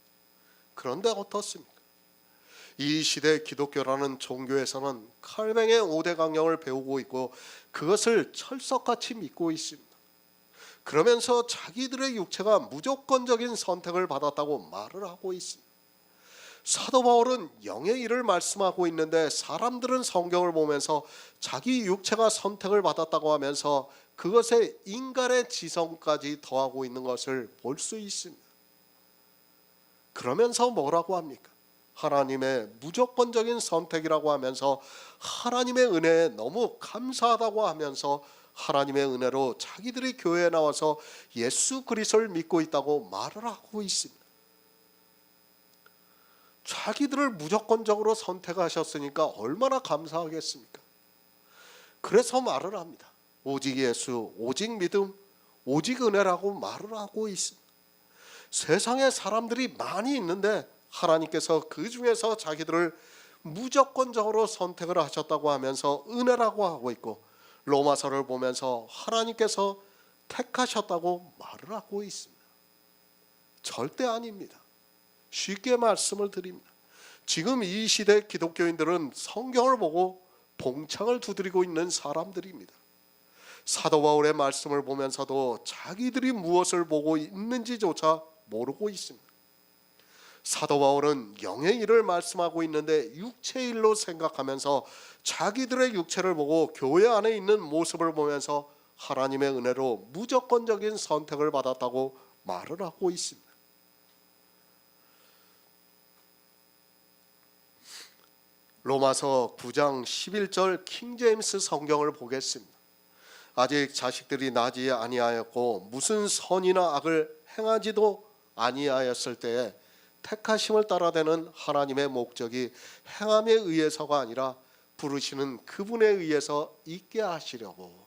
그런데 어떻습니까? 이 시대 기독교라는 종교에서는 칼뱅의 5대 강령을 배우고 있고 그것을 철석같이 믿고 있습니다. 그러면서 자기들의 육체가 무조건적인 선택을 받았다고 말을 하고 있습니다. 사도 바울은 영의 일을 말씀하고 있는데 사람들은 성경을 보면서 자기 육체가 선택을 받았다고 하면서 그것에 인간의 지성까지 더하고 있는 것을 볼 수 있습니다. 그러면서 뭐라고 합니까? 하나님의 무조건적인 선택이라고 하면서 하나님의 은혜에 너무 감사하다고 하면서 하나님의 은혜로 자기들이 교회에 나와서 예수 그리스도를 믿고 있다고 말을 하고 있습니다. 자기들을 무조건적으로 선택하셨으니까 얼마나 감사하겠습니까? 그래서 말을 합니다. 오직 예수, 오직 믿음, 오직 은혜라고 말을 하고 있습니다. 세상에 사람들이 많이 있는데 하나님께서 그 중에서 자기들을 무조건적으로 선택을 하셨다고 하면서 은혜라고 하고 있고 로마서를 보면서 하나님께서 택하셨다고 말을 하고 있습니다. 절대 아닙니다. 쉽게 말씀을 드립니다. 지금 이 시대 기독교인들은 성경을 보고 봉창을 두드리고 있는 사람들입니다. 사도 바울의 말씀을 보면서도 자기들이 무엇을 보고 있는지조차 모르고 있습니다. 사도 바울은 영의 일을 말씀하고 있는데 육체의 일로 생각하면서 자기들의 육체를 보고 교회 안에 있는 모습을 보면서 하나님의 은혜로 무조건적인 선택을 받았다고 말을 하고 있습니다. 로마서 9장 11절 킹제임스 성경을 보겠습니다. 아직 자식들이 나지 아니하였고 무슨 선이나 악을 행하지도 아니하였을 때에 택하심을 따라되는 하나님의 목적이 행함에 의해서가 아니라 부르시는 그분에 의해서 있게 하시려고.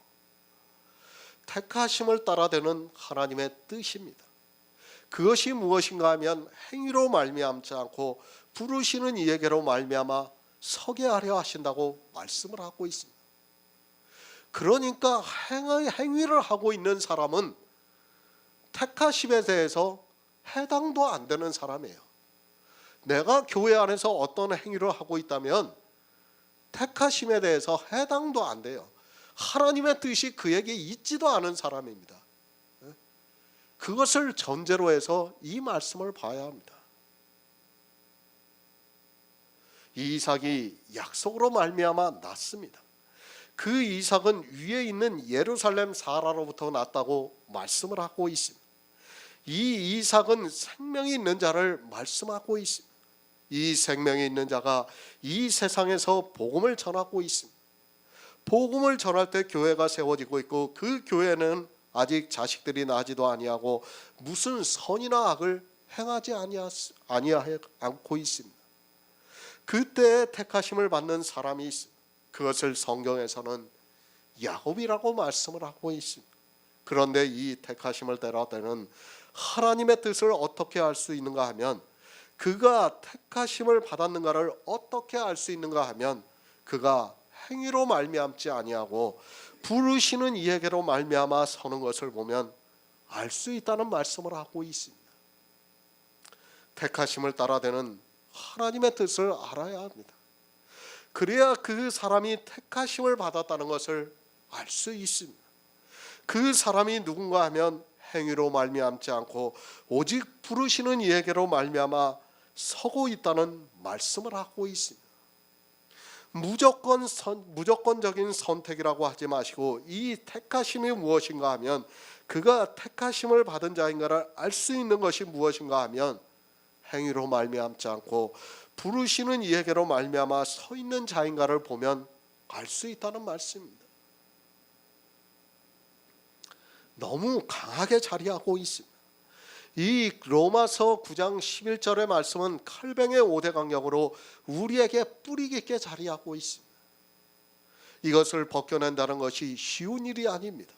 택하심을 따라되는 하나님의 뜻입니다. 그것이 무엇인가 하면 행위로 말미암지 않고 부르시는 이에게로 말미암아 서게 하려 하신다고 말씀을 하고 있습니다. 그러니까 행위를 하고 있는 사람은 택하심에 대해서 해당도 안 되는 사람이에요. 내가 교회 안에서 어떤 행위를 하고 있다면 택하심에 대해서 해당도 안 돼요. 하나님의 뜻이 그에게 있지도 않은 사람입니다. 그것을 전제로 해서 이 말씀을 봐야 합니다. 이삭이 약속으로 말미암아 났습니다. 그 이삭은 위에 있는 예루살렘 사라로부터 났다고 말씀을 하고 있습니다. 이 이삭은 생명이 있는 자를 말씀하고 있습니다. 이 생명이 있는 자가 이 세상에서 복음을 전하고 있습니다. 복음을 전할 때 교회가 세워지고 있고 그 교회는 아직 자식들이 나지도 아니하고 무슨 선이나 악을 행하지 않고 있습니다. 그때 택하심을 받는 사람이 있습니다. 그것을 성경에서는 야곱이라고 말씀을 하고 있습니다. 그런데 이 택하심을 따라되는 하나님의 뜻을 어떻게 알 수 있는가 하면 그가 택하심을 받았는가를 어떻게 알 수 있는가 하면 그가 행위로 말미암지 아니하고 부르시는 이에게로 말미암아 서는 것을 보면 알 수 있다는 말씀을 하고 있습니다. 택하심을 따라되는 하나님의 뜻을 알아야 합니다. 그래야 그 사람이 택하심을 받았다는 것을 알 수 있습니다. 그 사람이 누군가 하면 행위로 말미암지 않고 오직 부르시는 이에게로 말미암아 서고 있다는 말씀을 하고 있습니다. 무조건적인 선택이라고 하지 마시고 이 택하심이 무엇인가 하면 그가 택하심을 받은 자인가를 알 수 있는 것이 무엇인가 하면 행위로 말미암지 않고 부르시는 이에게로 말미암아 서 있는 자인가를 보면 알 수 있다는 말씀입니다. 너무 강하게 자리하고 있습니다. 이 로마서 9장 11절의 말씀은 칼뱅의 5대 강령으로 우리에게 뿌리 깊게 자리하고 있습니다. 이것을 벗겨낸다는 것이 쉬운 일이 아닙니다.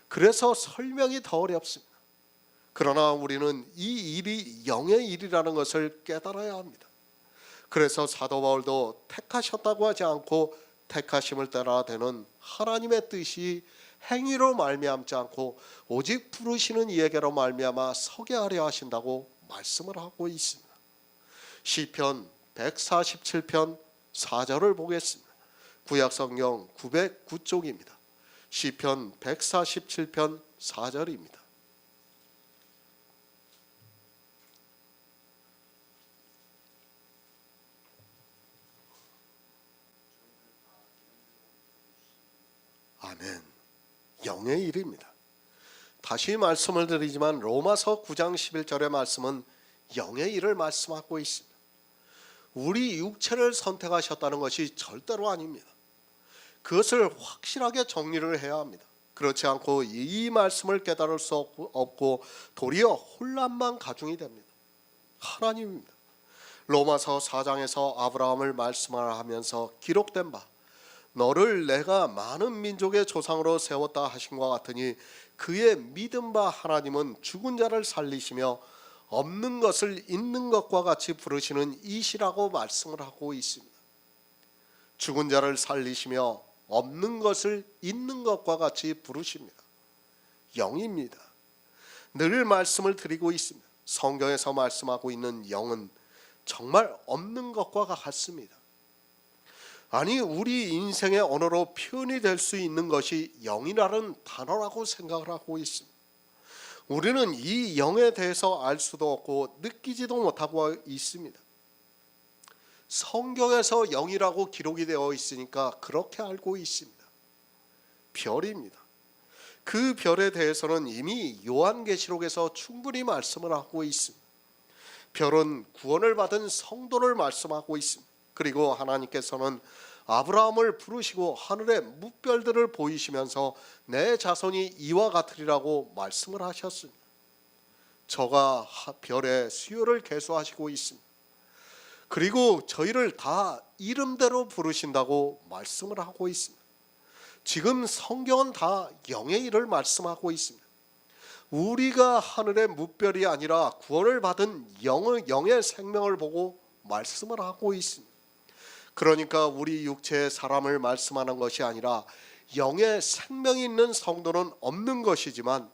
그래서 설명이 더 어렵습니다. 그러나 우리는 이 일이 영의 일이라는 것을 깨달아야 합니다. 그래서 사도 바울도 택하셨다고 하지 않고 택하심을 따라 되는 하나님의 뜻이 행위로 말미암지 않고 오직 부르시는 이에게로 말미암아 서게 하려 하신다고 말씀을 하고 있습니다. 시편 147편 4절을 보겠습니다. 구약성경 909쪽입니다. 시편 147편 4절입니다. 아멘. 영의 일입니다. 다시 말씀을 드리지만 로마서 9장 11절의 말씀은 영의 일을 말씀하고 있습니다. 우리 육체를 선택하셨다는 것이 절대로 아닙니다. 그것을 확실하게 정리를 해야 합니다. 그렇지 않고 이 말씀을 깨달을 수 없고 도리어 혼란만 가중이 됩니다. 하나님입니다. 로마서 4장에서 아브라함을 말씀하면서 기록된 바 너를 내가 많은 민족의 조상으로 세웠다 하신 것 같으니 그의 믿은 바 하나님은 죽은 자를 살리시며 없는 것을 있는 것과 같이 부르시는 이시라고 말씀을 하고 있습니다. 죽은 자를 살리시며 없는 것을 있는 것과 같이 부르십니다. 영입니다. 늘 말씀을 드리고 있습니다. 성경에서 말씀하고 있는 영은 정말 없는 것과 같습니다. 아니 우리 인생의 언어로 표현이 될 수 있는 것이 영이라는 단어라고 생각을 하고 있습니다. 우리는 이 영에 대해서 알 수도 없고 느끼지도 못하고 있습니다. 성경에서 영이라고 기록이 되어 있으니까 그렇게 알고 있습니다. 별입니다. 그 별에 대해서는 이미 요한계시록에서 충분히 말씀을 하고 있습니다. 별은 구원을 받은 성도를 말씀하고 있습니다. 그리고 하나님께서는 아브라함을 부르시고 하늘의 뭇별들을 보이시면서 내 자손이 이와 같으리라고 말씀을 하셨습니다. 저가 별의 수요를 계수하시고 있습니다. 그리고 저희를 다 이름대로 부르신다고 말씀을 하고 있습니다. 지금 성경은 다 영의 일을 말씀하고 있습니다. 우리가 하늘의 뭇별이 아니라 구원을 받은 영의 생명을 보고 말씀을 하고 있습니다. 그러니까 우리 육체의 사람을 말씀하는 것이 아니라 영의 생명이 있는 성도는 없는 것이지만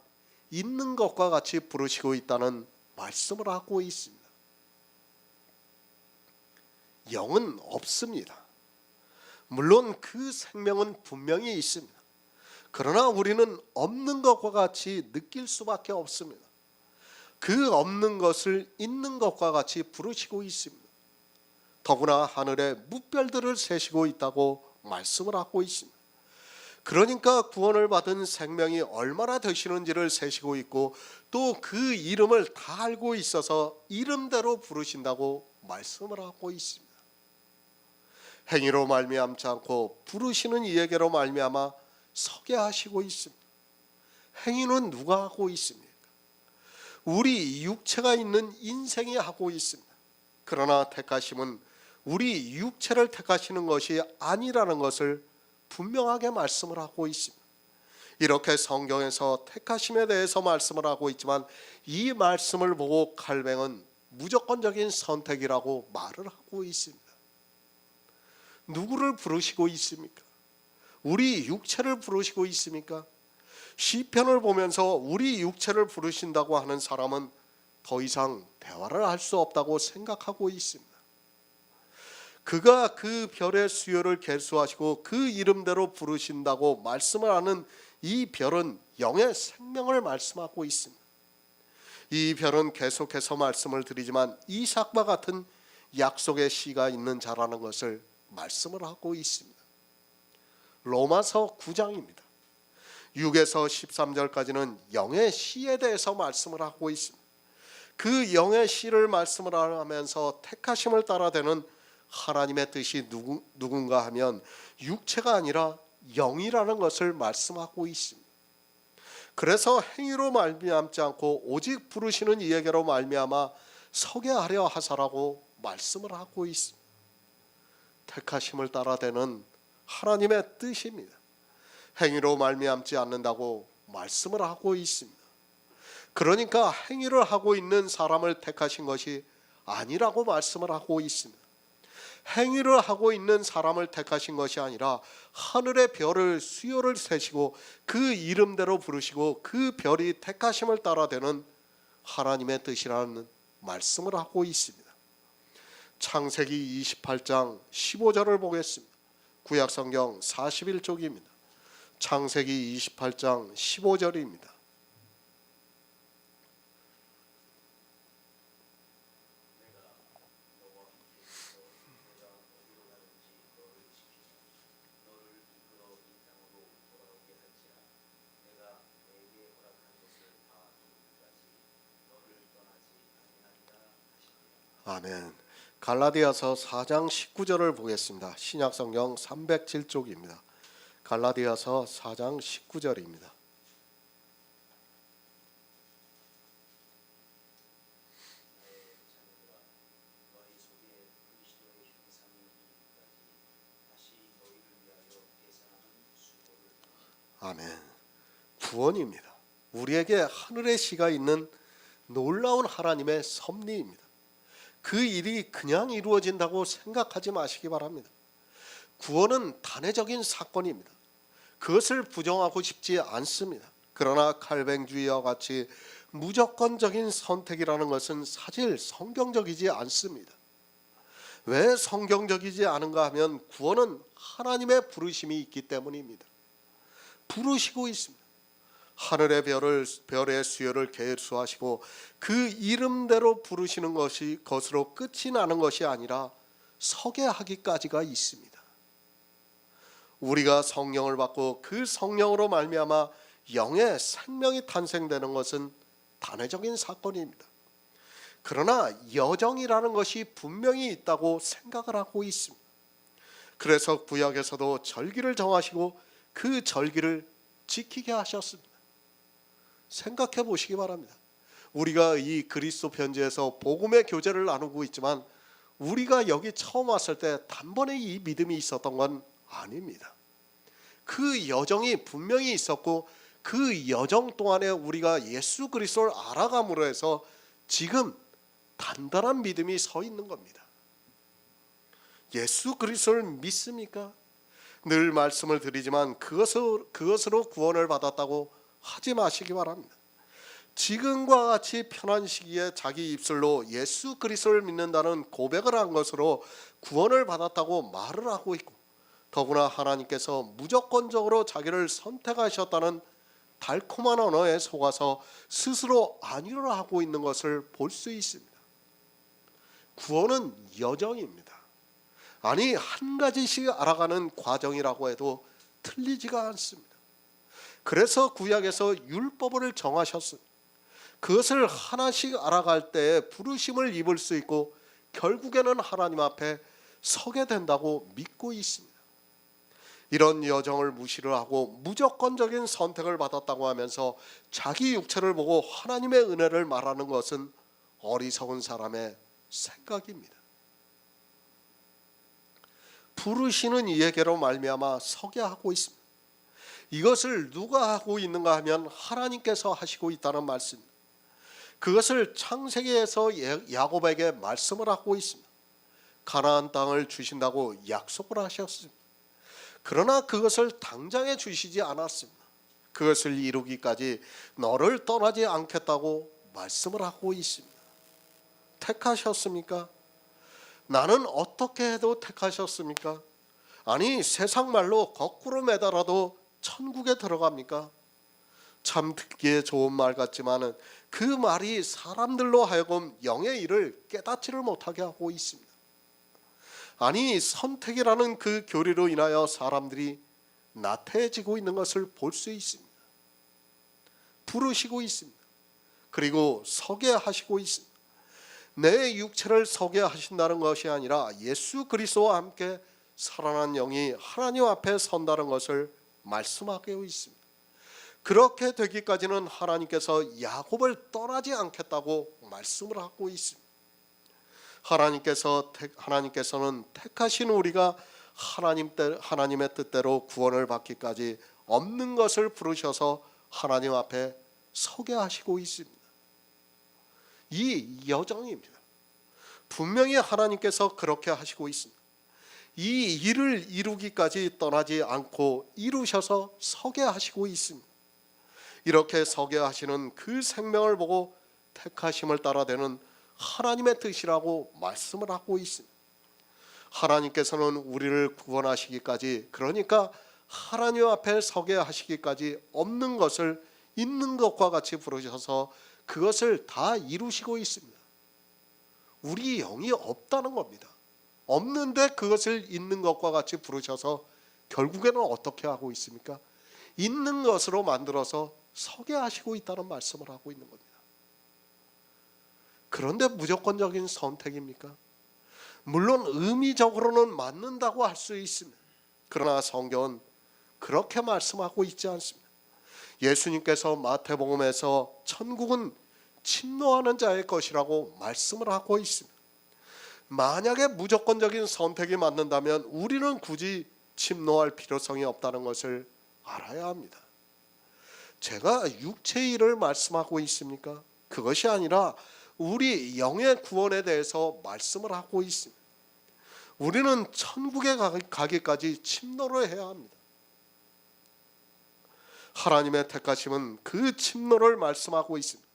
있는 것과 같이 부르시고 있다는 말씀을 하고 있습니다. 영은 없습니다. 물론 그 생명은 분명히 있습니다. 그러나 우리는 없는 것과 같이 느낄 수밖에 없습니다. 그 없는 것을 있는 것과 같이 부르시고 있습니다. 더구나 하늘에 뭇별들을 세시고 있다고 말씀을 하고 있습니다. 그러니까 구원을 받은 생명이 얼마나 되시는지를 세시고 있고 또 그 이름을 다 알고 있어서 이름대로 부르신다고 말씀을 하고 있습니다. 행위로 말미암지 않고 부르시는 이에게로 말미암아 서게 하시고 있습니다. 행위는 누가 하고 있습니까? 우리 육체가 있는 인생이 하고 있습니다. 그러나 택하심은 우리 육체를 택하시는 것이 아니라는 것을 분명하게 말씀을 하고 있습니다. 이렇게 성경에서 택하심에 대해서 말씀을 하고 있지만 이 말씀을 보고 칼뱅은 무조건적인 선택이라고 말을 하고 있습니다. 누구를 부르시고 있습니까? 우리 육체를 부르시고 있습니까? 시편을 보면서 우리 육체를 부르신다고 하는 사람은 더 이상 대화를 할 수 없다고 생각하고 있습니다. 그가 그 별의 수요를 계수하시고 그 이름대로 부르신다고 말씀을 하는 이 별은 영의 생명을 말씀하고 있습니다. 이 별은 계속해서 말씀을 드리지만 이삭과 같은 약속의 씨가 있는 자라는 것을 말씀을 하고 있습니다. 로마서 9장입니다. 6에서 13절까지는 영의 씨에 대해서 말씀을 하고 있습니다. 그 영의 씨를 말씀을 하면서 택하심을 따라 되는 하나님의 뜻이 누군가 하면 육체가 아니라 영이라는 것을 말씀하고 있습니다. 그래서 행위로 말미암지 않고 오직 부르시는 이에게로 말미암아 서게 하려 하사라고 말씀을 하고 있습니다. 택하심을 따라 되는 하나님의 뜻입니다. 행위로 말미암지 않는다고 말씀을 하고 있습니다. 그러니까 행위를 하고 있는 사람을 택하신 것이 아니라고 말씀을 하고 있습니다. 행위를 하고 있는 사람을 택하신 것이 아니라 하늘의 별을 수요를 세시고 그 이름대로 부르시고 그 별이 택하심을 따라 되는 하나님의 뜻이라는 말씀을 하고 있습니다. 창세기 28장 15절을 보겠습니다. 구약성경 41쪽입니다. 창세기 28장 15절입니다. 아멘. 갈라디아서 4장 19절을 보겠습니다. 신약성경 307쪽입니다. 갈라디아서 4장 19절입니다. 아멘. 구원입니다. 우리에게 하늘의 씨가 있는 놀라운 하나님의 섭리입니다. 그 일이 그냥 이루어진다고 생각하지 마시기 바랍니다. 구원은 단회적인 사건입니다. 그것을 부정하고 싶지 않습니다. 그러나 칼뱅주의와 같이 무조건적인 선택이라는 것은 사실 성경적이지 않습니다. 왜 성경적이지 않은가 하면 구원은 하나님의 부르심이 있기 때문입니다. 부르시고 있습니다. 하늘의 별의 수요를 계수하시고 그 이름대로 부르시는 것으로 끝이 나는 것이 아니라 서게 하기까지가 있습니다. 우리가 성령을 받고 그 성령으로 말미암아 영의 생명이 탄생되는 것은 단회적인 사건입니다. 그러나 여정이라는 것이 분명히 있다고 생각을 하고 있습니다. 그래서 구약에서도 절기를 정하시고 그 절기를 지키게 하셨습니다. 생각해 보시기 바랍니다. 우리가 이 그리스도 편지에서 복음의 교제를 나누고 있지만 우리가 여기 처음 왔을 때 단번에 이 믿음이 있었던 건 아닙니다. 그 여정이 분명히 있었고 그 여정 동안에 우리가 예수 그리스도를 알아감으로 해서 지금 단단한 믿음이 서 있는 겁니다. 예수 그리스도를 믿습니까? 늘 말씀을 드리지만 그것으로 구원을 받았다고 하지 마시기 바랍니다. 지금과 같이 편한 시기에 자기 입술로 예수 그리스도를 믿는다는 고백을 한 것으로 구원을 받았다고 말을 하고 있고 더구나 하나님께서 무조건적으로 자기를 선택하셨다는 달콤한 언어에 속아서 스스로 안위를 하고 있는 것을 볼 수 있습니다. 구원은 여정입니다. 아니 한 가지씩 알아가는 과정이라고 해도 틀리지가 않습니다. 그래서 구약에서 율법을 정하셨습니다. 그것을 하나씩 알아갈 때 부르심을 입을 수 있고 결국에는 하나님 앞에 서게 된다고 믿고 있습니다. 이런 여정을 무시를 하고 무조건적인 선택을 받았다고 하면서 자기 육체를 보고 하나님의 은혜를 말하는 것은 어리석은 사람의 생각입니다. 부르시는 이에게로 말미암아 서게 하고 있습니다. 이것을 누가 하고 있는가 하면 하나님께서 하시고 있다는 말씀입니다. 그것을 창세기에서 야곱에게 말씀을 하고 있습니다. 가나안 땅을 주신다고 약속을 하셨습니다. 그러나 그것을 당장에 주시지 않았습니다. 그것을 이루기까지 너를 떠나지 않겠다고 말씀을 하고 있습니다. 택하셨습니까? 나는 어떻게 해도 택하셨습니까? 아니 세상 말로 거꾸로 매달아도 천국에 들어갑니까? 참 듣기에 좋은 말 같지만은 그 말이 사람들로 하여금 영의 일을 깨닫지를 못하게 하고 있습니다. 아니, 선택이라는 그 교리로 인하여 사람들이 나태해지고 있는 것을 볼 수 있습니다. 부르시고 있습니다. 그리고 서게 하시고 있습니다. 내 육체를 서게 하신다는 것이 아니라 예수 그리스도와 함께 살아난 영이 하나님 앞에 선다는 것을 말씀하고 있습니다. 그렇게 되기까지는 하나님께서 야곱을 떠나지 않겠다고 말씀을 하고 있습니다. 하나님께서는 택하신 우리가 하나님의 뜻대로 구원을 받기까지 없는 것을 부르셔서 하나님 앞에 서게 하시고 있습니다. 이 여정입니다. 분명히 하나님께서 그렇게 하시고 있습니다. 이 일을 이루기까지 떠나지 않고 이루셔서 서게 하시고 있습니다. 이렇게 서게 하시는 그 생명을 보고 택하심을 따라되는 하나님의 뜻이라고 말씀을 하고 있습니다. 하나님께서는 우리를 구원하시기까지, 그러니까 하나님 앞에 서게 하시기까지 없는 것을 있는 것과 같이 부르셔서 그것을 다 이루시고 있습니다. 우리 영이 없다는 겁니다. 없는데 그것을 있는 것과 같이 부르셔서 결국에는 어떻게 하고 있습니까? 있는 것으로 만들어서 서게 하시고 있다는 말씀을 하고 있는 겁니다. 그런데 무조건적인 선택입니까? 물론 의미적으로는 맞는다고 할 수 있습니다. 그러나 성경은 그렇게 말씀하고 있지 않습니다. 예수님께서 마태복음에서 천국은 침노하는 자의 것이라고 말씀을 하고 있습니다. 만약에 무조건적인 선택이 맞는다면 우리는 굳이 침노할 필요성이 없다는 것을 알아야 합니다. 제가 육체의 일을 말씀하고 있습니까? 그것이 아니라 우리 영의 구원에 대해서 말씀을 하고 있습니다. 우리는 천국에 가기까지 침노를 해야 합니다. 하나님의 택하심은 그 침노를 말씀하고 있습니다.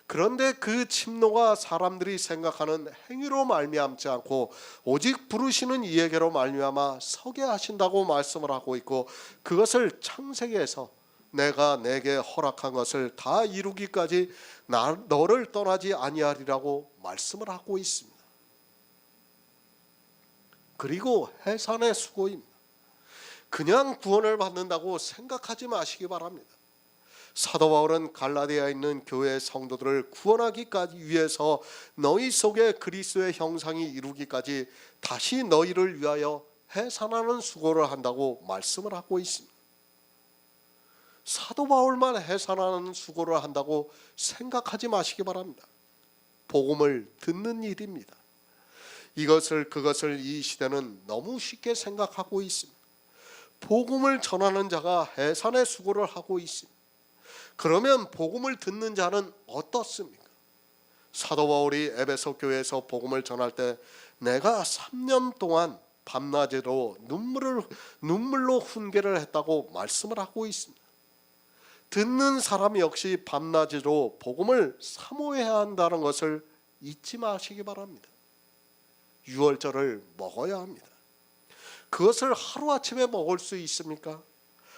그런데 그 침노가 사람들이 생각하는 행위로 말미암지 않고 오직 부르시는 이에게로 말미암아 서게 하신다고 말씀을 하고 있고, 그것을 창세기에서 내가 내게 허락한 것을 다 이루기까지 너를 떠나지 아니하리라고 말씀을 하고 있습니다. 그리고 해산의 수고입니다. 그냥 구원을 받는다고 생각하지 마시기 바랍니다. 사도 바울은 갈라디아에 있는 교회의 성도들을 구원하기까지 위해서 너희 속에 그리스도의 형상이 이루기까지 다시 너희를 위하여 해산하는 수고를 한다고 말씀을 하고 있습니다. 사도 바울만 해산하는 수고를 한다고 생각하지 마시기 바랍니다. 복음을 듣는 일입니다. 그것을 이 시대는 너무 쉽게 생각하고 있습니다. 복음을 전하는 자가 해산의 수고를 하고 있습니다. 그러면 복음을 듣는 자는 어떻습니까? 사도 바울이 에베소 교회에서 복음을 전할 때 내가 3년 동안 밤낮으로 눈물로 훈계를 했다고 말씀을 하고 있습니다. 듣는 사람 역시 밤낮으로 복음을 사모해야 한다는 것을 잊지 마시기 바랍니다. 유월절을 먹어야 합니다. 그것을 하루아침에 먹을 수 있습니까?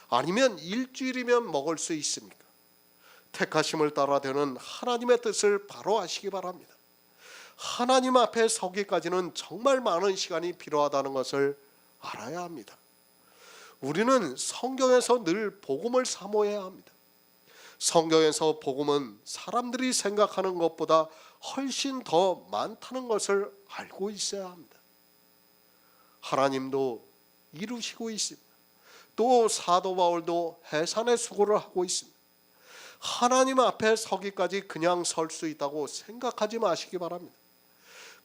아니면 일주일이면 먹을 수 있습니까? 택하심을 따라 되는 하나님의 뜻을 바로 아시기 바랍니다. 하나님 앞에 서기까지는 정말 많은 시간이 필요하다는 것을 알아야 합니다. 우리는 성경에서 늘 복음을 사모해야 합니다. 성경에서 복음은 사람들이 생각하는 것보다 훨씬 더 많다는 것을 알고 있어야 합니다. 하나님도 이루시고 있습니다. 또 사도 바울도 해산의 수고를 하고 있습니다. 하나님 앞에 서기까지 그냥 설 수 있다고 생각하지 마시기 바랍니다.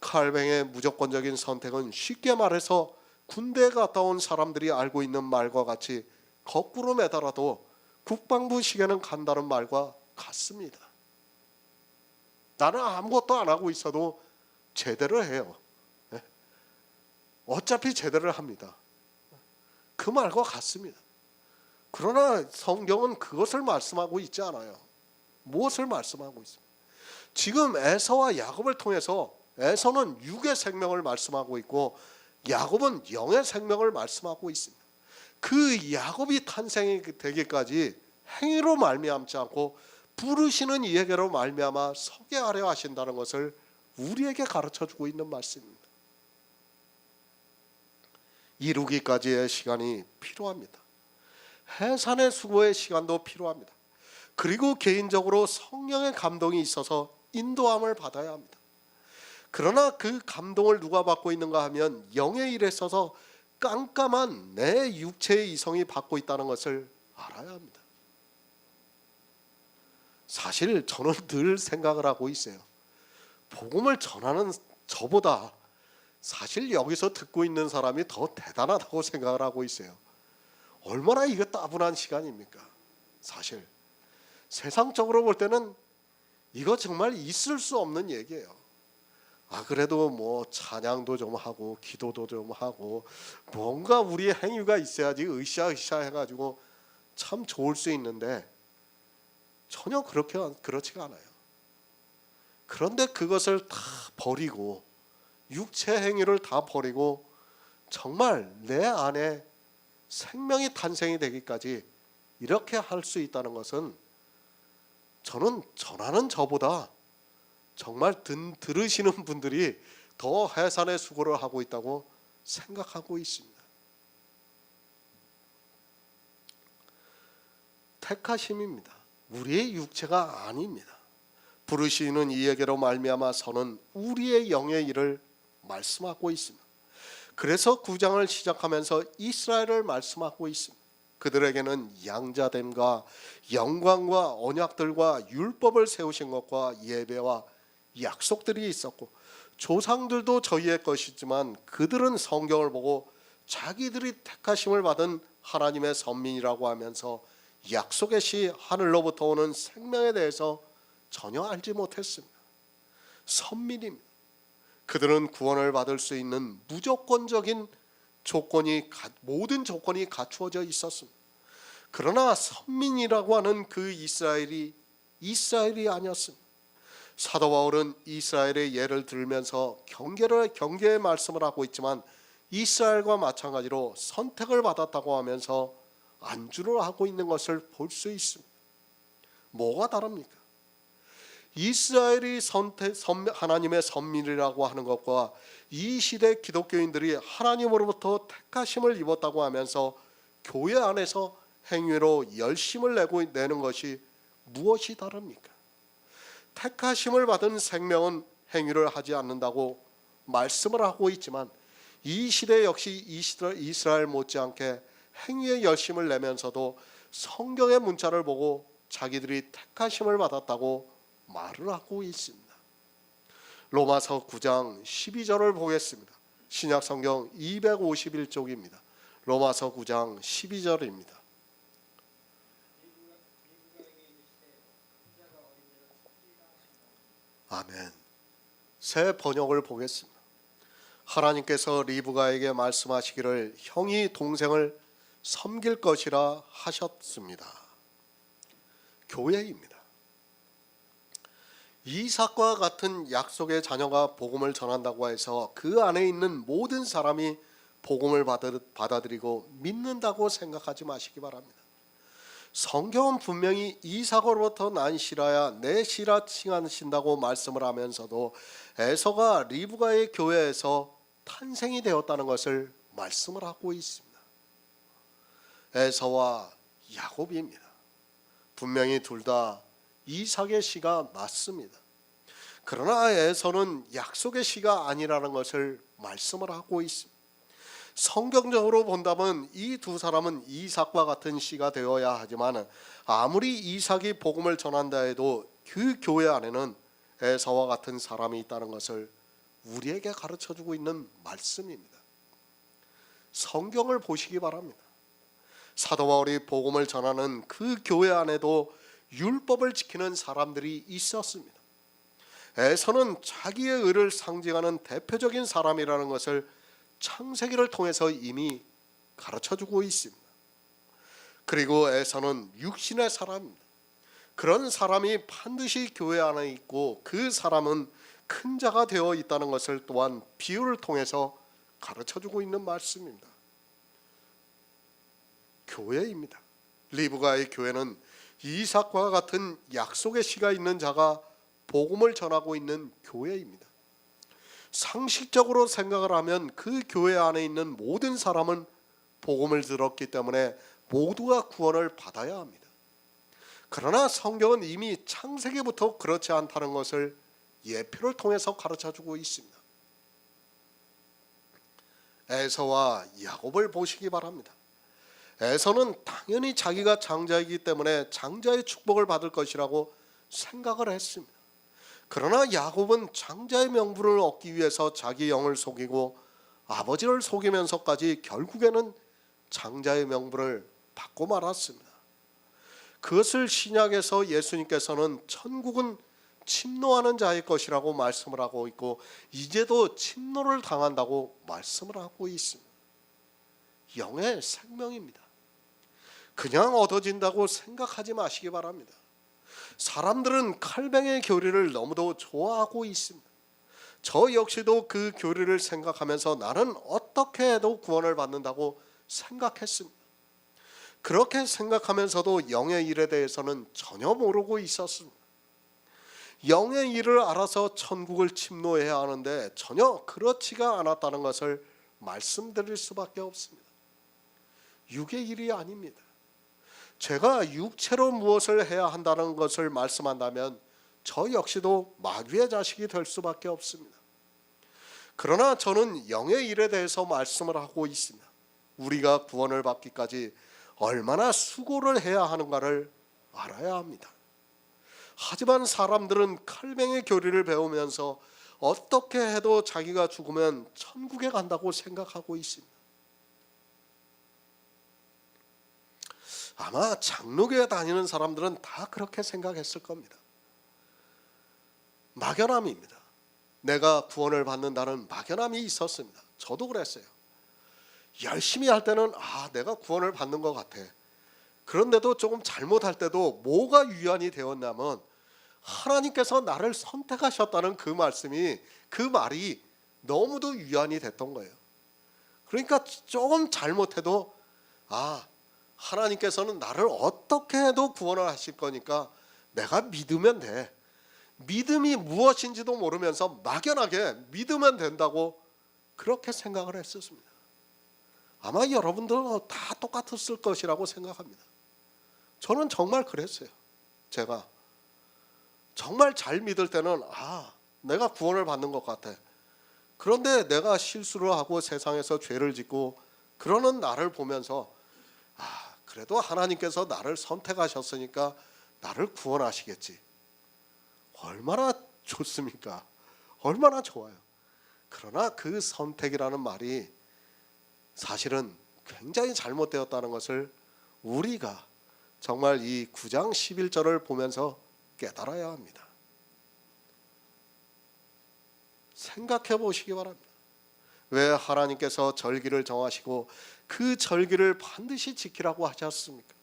칼뱅의 무조건적인 선택은 쉽게 말해서 군대에 갔다 온 사람들이 알고 있는 말과 같이 거꾸로 매달아도 국방부 시계는 간다는 말과 같습니다. 나는 아무것도 안 하고 있어도 제대로 해요. 어차피 제대로 합니다. 그 말과 같습니다. 그러나 성경은 그것을 말씀하고 있지 않아요. 무엇을 말씀하고 있습니까? 지금 에서와 야곱을 통해서 에서는 육의 생명을 말씀하고 있고 야곱은 영의 생명을 말씀하고 있습니다. 그 야곱이 탄생이 되기까지 행위로 말미암지 않고 부르시는 이에게로 말미암아 서게 하려 하신다는 것을 우리에게 가르쳐주고 있는 말씀입니다. 이루기까지의 시간이 필요합니다. 해산의 수고의 시간도 필요합니다. 그리고 개인적으로 성령의 감동이 있어서 인도함을 받아야 합니다. 그러나 그 감동을 누가 받고 있는가 하면 영의 일에 있어서 깜깜한 내 육체의 이성이 받고 있다는 것을 알아야 합니다. 사실 저는 늘 생각을 하고 있어요. 복음을 전하는 저보다 사실 여기서 듣고 있는 사람이 더 대단하다고 생각을 하고 있어요. 얼마나 이게 따분한 시간입니까? 사실 세상적으로 볼 때는 이거 정말 있을 수 없는 얘기예요. 그래도 뭐 찬양도 좀 하고 기도도 좀 하고 뭔가 우리의 행위가 있어야지 으쌰으쌰 해가지고 참 좋을 수 있는데 전혀 그렇지가 않아요. 그런데 그것을 다 버리고 육체 행위를 다 버리고 정말 내 안에 생명이 탄생이 되기까지 이렇게 할 수 있다는 것은 저는 전하는 저보다 정말 들으시는 분들이 더 해산의 수고를 하고 있다고 생각하고 있습니다. 택하심입니다. 우리의 육체가 아닙니다. 부르시는 이에게로 말미암아서는 우리의 영의 일을 말씀하고 있습니다. 그래서 9장을 시작하면서 이스라엘을 말씀하고 있습니다. 그들에게는 양자됨과 영광과 언약들과 율법을 세우신 것과 예배와 약속들이 있었고 조상들도 저희의 것이지만 그들은 성경을 보고 자기들이 택하심을 받은 하나님의 선민이라고 하면서 약속의 시 하늘로부터 오는 생명에 대해서 전혀 알지 못했습니다. 선민입니다. 그들은 구원을 받을 수 있는 무조건적인 모든 조건이 갖추어져 있었습니다. 그러나 선민이라고 하는 그 이스라엘이 아니었습니다. 사도 바울은 이스라엘의 예를 들면서 경계의 말씀을 하고 있지만 이스라엘과 마찬가지로 선택을 받았다고 하면서 안주를 하고 있는 것을 볼 수 있습니다. 뭐가 다릅니까? 이스라엘이 하나님의 선민이라고 하는 것과 이 시대 기독교인들이 하나님으로부터 택하심을 입었다고 하면서 교회 안에서 행위로 열심을 내는 것이 무엇이 다릅니까? 택하심을 받은 생명은 행위를 하지 않는다고 말씀을 하고 있지만 이 시대 역시 이스라엘 못지않게 행위에 열심을 내면서도 성경의 문자를 보고 자기들이 택하심을 받았다고 말을 하고 있습니다. 로마서 9장 12절을 보겠습니다. 신약성경 251쪽입니다. 로마서 9장 12절입니다. 아멘. 새 번역을 보겠습니다. 하나님께서 리브가에게 말씀하시기를 형이 동생을 섬길 것이라 하셨습니다. 교회입니다. 이삭과 같은 약속의 자녀가 복음을 전한다고 해서 그 안에 있는 모든 사람이 복음을 받아들이고 믿는다고 생각하지 마시기 바랍니다. 성경은 분명히 이삭으로부터 난 시라야 내 시라 칭하신다고 말씀을 하면서도 에서가 리브가의 교회에서 탄생이 되었다는 것을 말씀을 하고 있습니다. 에서와 야곱입니다. 분명히 둘 다 이삭의 씨가 맞습니다. 그러나 에서는 약속의 씨가 아니라는 것을 말씀을 하고 있습니다. 성경적으로 본다면 이 두 사람은 이삭과 같은 씨가 되어야 하지만 아무리 이삭이 복음을 전한다 해도 그 교회 안에는 에서와 같은 사람이 있다는 것을 우리에게 가르쳐주고 있는 말씀입니다. 성경을 보시기 바랍니다. 사도 바울이 복음을 전하는 그 교회 안에도 율법을 지키는 사람들이 있었습니다. 에서는 자기의 의를 상징하는 대표적인 사람이라는 것을 창세기를 통해서 이미 가르쳐주고 있습니다. 그리고 에서는 육신의 사람입니다. 그런 사람이 반드시 교회 안에 있고 그 사람은 큰 자가 되어 있다는 것을, 또한 비유를 통해서 가르쳐주고 있는 말씀입니다. 교회입니다. 리브가의 교회는 이삭과 같은 약속의 씨가 있는 자가 복음을 전하고 있는 교회입니다. 상식적으로 생각을 하면 그 교회 안에 있는 모든 사람은 복음을 들었기 때문에 모두가 구원을 받아야 합니다. 그러나 성경은 이미 창세기부터 그렇지 않다는 것을 예표를 통해서 가르쳐주고 있습니다. 에서와 야곱을 보시기 바랍니다. 에서는 당연히 자기가 장자이기 때문에 장자의 축복을 받을 것이라고 생각을 했습니다. 그러나 야곱은 장자의 명분을 얻기 위해서 자기 영을 속이고 아버지를 속이면서까지 결국에는 장자의 명분을 받고 말았습니다. 그것을 신약에서 예수님께서는 천국은 침노하는 자의 것이라고 말씀을 하고 있고 이제도 침노를 당한다고 말씀을 하고 있습니다. 영의 생명입니다. 그냥 얻어진다고 생각하지 마시기 바랍니다. 사람들은 칼뱅의 교리를 너무도 좋아하고 있습니다. 저 역시도 그 교리를 생각하면서 나는 어떻게 해도 구원을 받는다고 생각했습니다. 그렇게 생각하면서도 영의 일에 대해서는 전혀 모르고 있었습니다. 영의 일을 알아서 천국을 침노해야 하는데 전혀 그렇지가 않았다는 것을 말씀드릴 수밖에 없습니다. 육의 일이 아닙니다. 제가 육체로 무엇을 해야 한다는 것을 말씀한다면 저 역시도 마귀의 자식이 될 수밖에 없습니다. 그러나 저는 영의 일에 대해서 말씀을 하고 있습니다. 우리가 구원을 받기까지 얼마나 수고를 해야 하는가를 알아야 합니다. 하지만 사람들은 칼뱅의 교리를 배우면서 어떻게 해도 자기가 죽으면 천국에 간다고 생각하고 있습니다. 아마 장로교에 다니는 사람들은 다 그렇게 생각했을 겁니다. 막연함입니다. 내가 구원을 받는다는 막연함이 있었습니다. 저도 그랬어요. 열심히 할 때는 내가 구원을 받는 것 같아. 그런데도 조금 잘못할 때도 뭐가 유한이 되었냐면 하나님께서 나를 선택하셨다는 그 말이 너무도 유한이 됐던 거예요. 그러니까 조금 잘못해도 하나님께서는 나를 어떻게 해도 구원을 하실 거니까 내가 믿으면 돼. 믿음이 무엇인지도 모르면서 막연하게 믿으면 된다고 그렇게 생각을 했었습니다. 아마 여러분들은 다 똑같았을 것이라고 생각합니다. 저는 정말 그랬어요. 제가 정말 잘 믿을 때는 내가 구원을 받는 것 같아. 그런데 내가 실수를 하고 세상에서 죄를 짓고 그러는 나를 보면서 그래도 하나님께서 나를 선택하셨으니까 나를 구원하시겠지. 얼마나 좋습니까? 얼마나 좋아요. 그러나 그 선택이라는 말이 사실은 굉장히 잘못되었다는 것을 우리가 정말 이 9장 11절을 보면서 깨달아야 합니다. 생각해 보시기 바랍니다. 왜 하나님께서 절기를 정하시고 그 절기를 반드시 지키라고 하셨습니까?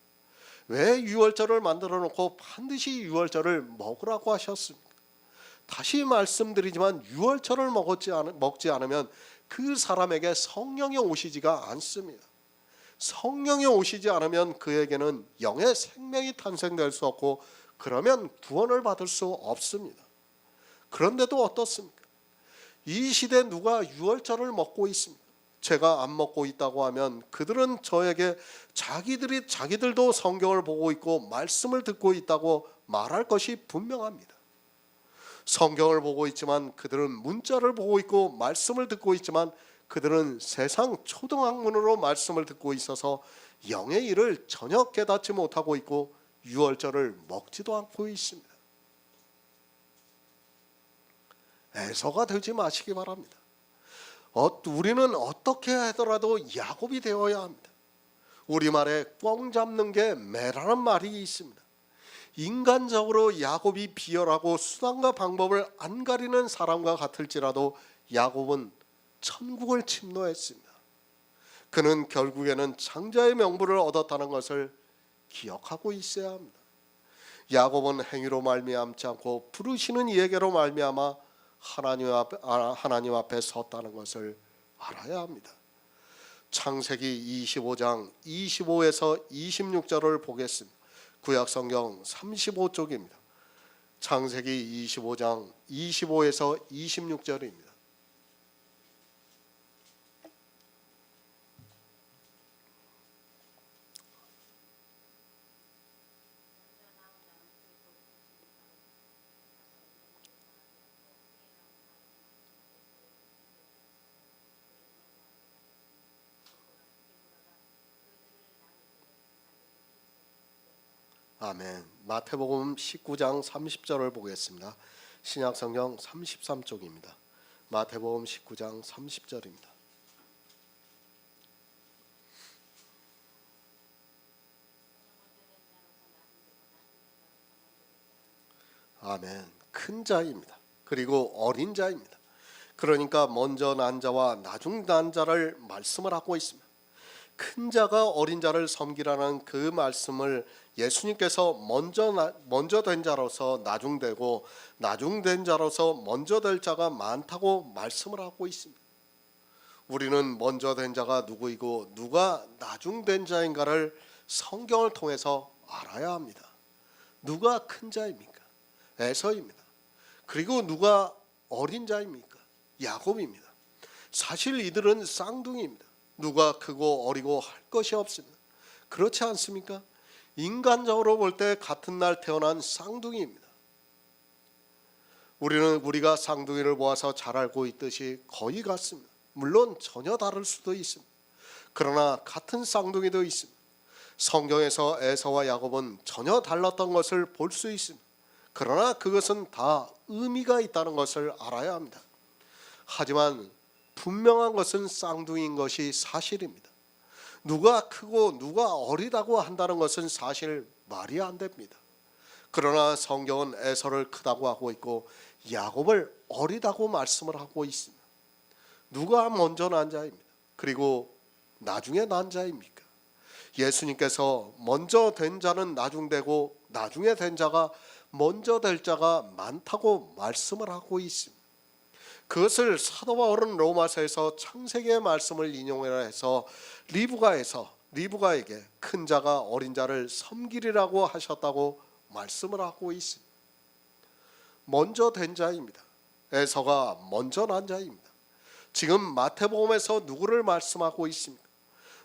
왜 유월절을 만들어 놓고 반드시 유월절을 먹으라고 하셨습니까? 다시 말씀드리지만 유월절을 먹지 않으면 그 사람에게 성령이 오시지가 않습니다. 성령이 오시지 않으면 그에게는 영의 생명이 탄생될 수 없고 그러면 구원을 받을 수 없습니다. 그런데도 어떻습니까? 이 시대 누가 유월절을 먹고 있습니다. 제가 안 먹고 있다고 하면 그들은 저에게 자기들도 성경을 보고 있고 말씀을 듣고 있다고 말할 것이 분명합니다. 성경을 보고 있지만 그들은 문자를 보고 있고 말씀을 듣고 있지만 그들은 세상 초등학문으로 말씀을 듣고 있어서 영의 일을 전혀 깨닫지 못하고 있고 유월절을 먹지도 않고 있습니다. 에서가 되지 마시기 바랍니다. 우리는 어떻게 하더라도 야곱이 되어야 합니다. 우리말에 꽝 잡는 게 매라는 말이 있습니다. 인간적으로 야곱이 비열하고 수단과 방법을 안 가리는 사람과 같을지라도 야곱은 천국을 침노했습니다. 그는 결국에는 장자의 명분을 얻었다는 것을 기억하고 있어야 합니다. 야곱은 행위로 말미암지 않고 부르시는 예계로 말미암아 하나님 앞에 섰다는 것을 알아야 합니다. 창세기 25장 25에서 26절을 보겠습니다. 구약성경 35쪽입니다. 창세기 25장 25에서 26절입니다. 아멘. 마태복음 19장 30절을 보겠습니다. 신약성경 33쪽입니다. 마태복음 19장 30절입니다. 아멘. 큰 자입니다. 그리고 어린 자입니다. 그러니까 먼저 난 자와 나중 난 자를 말씀을 하고 있습니다. 큰 자가 어린 자를 섬기라는 그 말씀을 예수님께서 먼저 된 자로서 나중되고 나중된 자로서 먼저 될 자가 많다고 말씀을 하고 있습니다. 우리는 먼저 된 자가 누구이고 누가 나중된 자인가를 성경을 통해서 알아야 합니다. 누가 큰 자입니까? 에서입니다. 그리고 누가 어린 자입니까? 야곱입니다. 사실 이들은 쌍둥이입니다. 누가 크고 어리고 할 것이 없습니다. 그렇지 않습니까? 인간적으로 볼 때 같은 날 태어난 쌍둥이입니다. 우리가 쌍둥이를 보아서 잘 알고 있듯이 거의 같습니다. 물론 전혀 다를 수도 있습니다. 그러나 같은 쌍둥이도 있습니다. 성경에서 에서와 야곱은 전혀 달랐던 것을 볼 수 있습니다. 그러나 그것은 다 의미가 있다는 것을 알아야 합니다. 하지만 분명한 것은 쌍둥이인 것이 사실입니다. 누가 크고 누가 어리다고 한다는 것은 사실 말이 안 됩니다. 그러나 성경은 에서를 크다고 하고 있고 야곱을 어리다고 말씀을 하고 있습니다. 누가 먼저 난 자입니다. 그리고 나중에 난 자입니까? 예수님께서 먼저 된 자는 나중되고 나중에 된 자가 먼저 될 자가 많다고 말씀을 하고 있습니다. 그것을 사도 바울은 로마서에서 창세기의 말씀을 인용해서 리브가에게 큰 자가 어린 자를 섬기리라고 하셨다고 말씀을 하고 있습니다. 먼저 된 자입니다. 에서가 먼저 난 자입니다. 지금 마태복음에서 누구를 말씀하고 있습니까?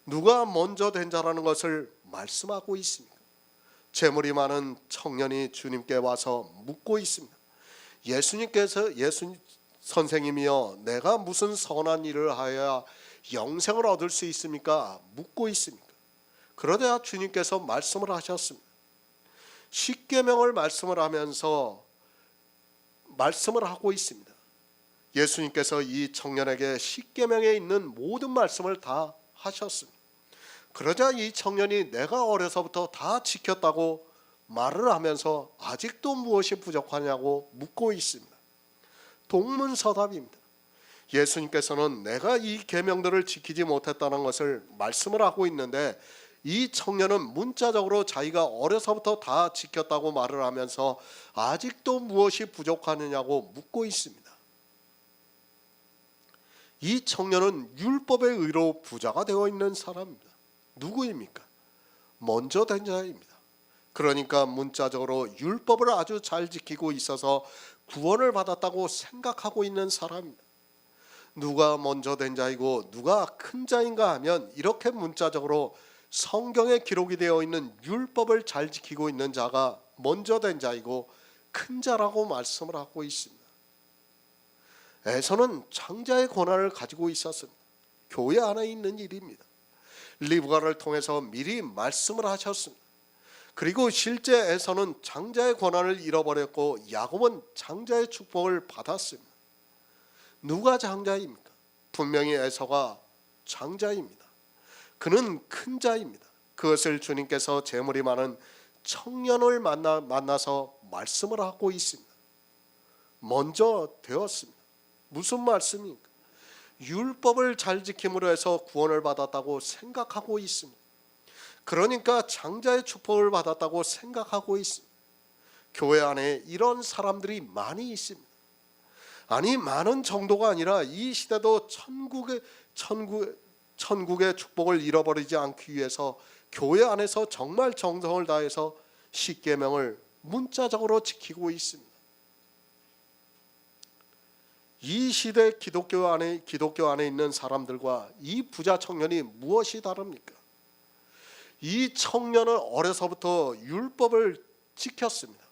누가 먼저 된 자라는 것을 말씀하고 있습니까? 재물이 많은 청년이 주님께 와서 묻고 있습니다. 예수님 선생님이여 내가 무슨 선한 일을 하여야 영생을 얻을 수 있습니까? 묻고 있습니까? 그러자 주님께서 말씀을 하셨습니다. 십계명을 말씀을 하면서 말씀을 하고 있습니다. 예수님께서 이 청년에게 십계명에 있는 모든 말씀을 다 하셨습니다. 그러자 이 청년이 내가 어려서부터 다 지켰다고 말을 하면서 아직도 무엇이 부족하냐고 묻고 있습니다. 동문서답입니다. 예수님께서는 내가 이 계명들을 지키지 못했다는 것을 말씀을 하고 있는데 이 청년은 문자적으로 자기가 어려서부터 다 지켰다고 말을 하면서 아직도 무엇이 부족하느냐고 묻고 있습니다. 이 청년은 율법의 의로 부자가 되어 있는 사람입니다. 누구입니까? 먼저 된 자입니다. 그러니까 문자적으로 율법을 아주 잘 지키고 있어서 구원을 받았다고 생각하고 있는 사람입니다. 누가 먼저 된 자이고 누가 큰 자인가 하면 이렇게 문자적으로 성경에 기록이 되어 있는 율법을 잘 지키고 있는 자가 먼저 된 자이고 큰 자라고 말씀을 하고 있습니다. 에서는 장자의 권한을 가지고 있었습니다. 교회 안에 있는 일입니다. 리브가를 통해서 미리 말씀을 하셨습니다. 그리고 실제 에서는 장자의 권한을 잃어버렸고 야곱은 장자의 축복을 받았습니다. 누가 장자입니까? 분명히 에서가 장자입니다. 그는 큰 자입니다. 그것을 주님께서 재물이 많은 청년을 만나서 말씀을 하고 있습니다. 먼저 되었습니다. 무슨 말씀입니까? 율법을 잘 지킴으로 해서 구원을 받았다고 생각하고 있습니다. 그러니까 장자의 축복을 받았다고 생각하고 있습니다. 교회 안에 이런 사람들이 많이 있습니다. 아니 많은 정도가 아니라 이 시대도 천국의 축복을 잃어버리지 않기 위해서 교회 안에서 정말 정성을 다해서 십계명을 문자적으로 지키고 있습니다. 이 시대 기독교 안에 있는 사람들과 이 부자 청년이 무엇이 다릅니까? 이 청년은 어려서부터 율법을 지켰습니다.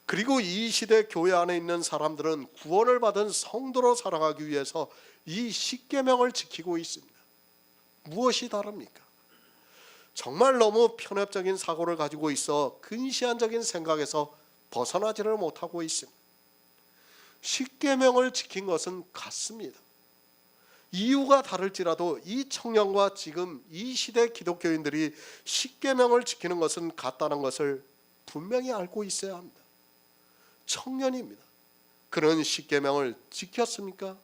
그리고 이 시대 교회 안에 있는 사람들은 구원을 받은 성도로 살아가기 위해서 이 십계명을 지키고 있습니다. 무엇이 다릅니까? 정말 너무 편협적인 사고를 가지고 있어 근시안적인 생각에서 벗어나지를 못하고 있습니다. 십계명을 지킨 것은 같습니다. 이유가 다를지라도 이 청년과 지금 이 시대 기독교인들이 십계명을 지키는 것은 같다는 것을 분명히 알고 있어야 합니다. 청년입니다. 그는 십계명을 지켰습니까?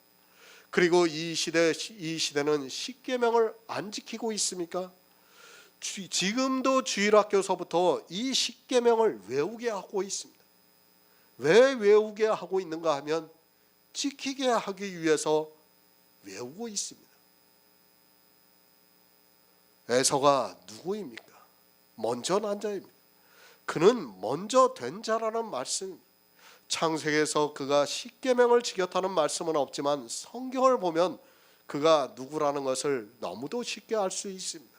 그리고 이 시대는 십계명을 안 지키고 있습니까? 지금도 주일학교서부터 이 십계명을 외우게 하고 있습니다. 왜 외우게 하고 있는가 하면 지키게 하기 위해서 외우고 있습니다. 에서가 누구입니까? 먼저 난 자입니다. 그는 먼저 된 자라는 말씀입니다. 창세기에서 그가 십계명을 지켰다는 말씀은 없지만 성경을 보면 그가 누구라는 것을 너무도 쉽게 알 수 있습니다.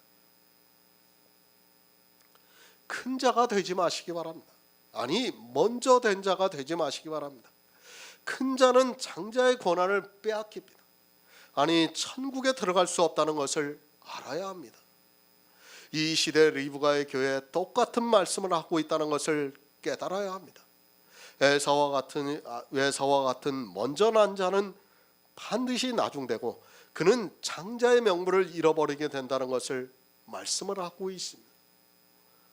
큰 자가 되지 마시기 바랍니다. 아니, 먼저 된 자가 되지 마시기 바랍니다. 큰 자는 장자의 권한을 빼앗깁니다. 아니, 천국에 들어갈 수 없다는 것을 알아야 합니다. 이 시대 리브가의 교회에 똑같은 말씀을 하고 있다는 것을 깨달아야 합니다. 에서와 같은 먼저 난 자는 반드시 나중되고 그는 장자의 명분을 잃어버리게 된다는 것을 말씀을 하고 있습니다.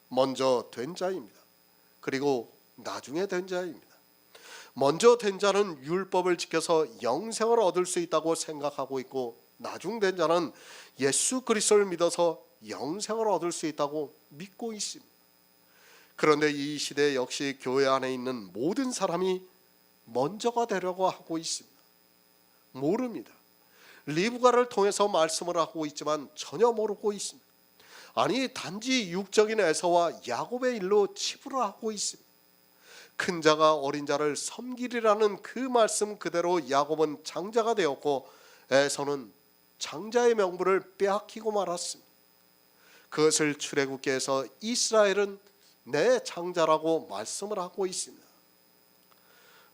먼저 된 자입니다. 그리고 나중에 된 자입니다. 먼저 된 자는 율법을 지켜서 영생을 얻을 수 있다고 생각하고 있고, 나중 된 자는 예수 그리스도를 믿어서 영생을 얻을 수 있다고 믿고 있습니다. 그런데 이 시대 역시 교회 안에 있는 모든 사람이 먼저가 되려고 하고 있습니다. 모릅니다. 리브가를 통해서 말씀을 하고 있지만 전혀 모르고 있습니다. 아니, 단지 육적인 에서와 야곱의 일로 치부를 하고 있습니다. 큰 자가 어린 자를 섬기리라는 그 말씀 그대로 야곱은 장자가 되었고 에서는 장자의 명분을 빼앗기고 말았습니다. 그것을 출애굽기에서 이스라엘은 내 장자라고 말씀을 하고 있습니다.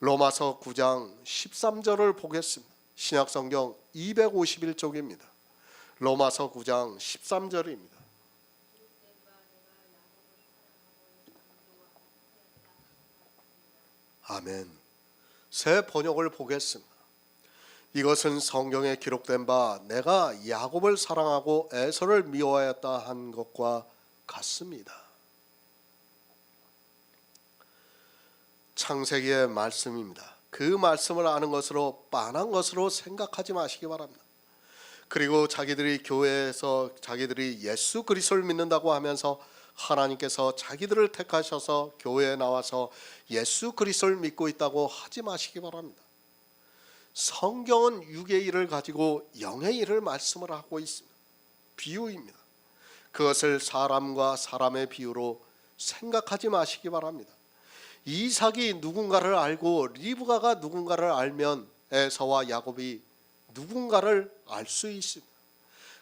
로마서 9장 13절을 보겠습니다. 신약성경 251쪽입니다. 로마서 9장 13절입니다. 아멘. 새 번역을 보겠습니다. 이것은 성경에 기록된 바 내가 야곱을 사랑하고 에서를 미워하였다 한 것과 같습니다. 창세기의 말씀입니다. 그 말씀을 아는 것으로 빤한 것으로 생각하지 마시기 바랍니다. 그리고 자기들이 교회에서 자기들이 예수 그리스도를 믿는다고 하면서 하나님께서 자기들을 택하셔서 교회에 나와서 예수 그리스도를 믿고 있다고 하지 마시기 바랍니다. 성경은 육의 일을 가지고 영의 일을 말씀을 하고 있습니다. 비유입니다. 그것을 사람과 사람의 비유로 생각하지 마시기 바랍니다. 이삭이 누군가를 알고 리브가가 누군가를 알면 에서와 야곱이 누군가를 알 수 있습니다.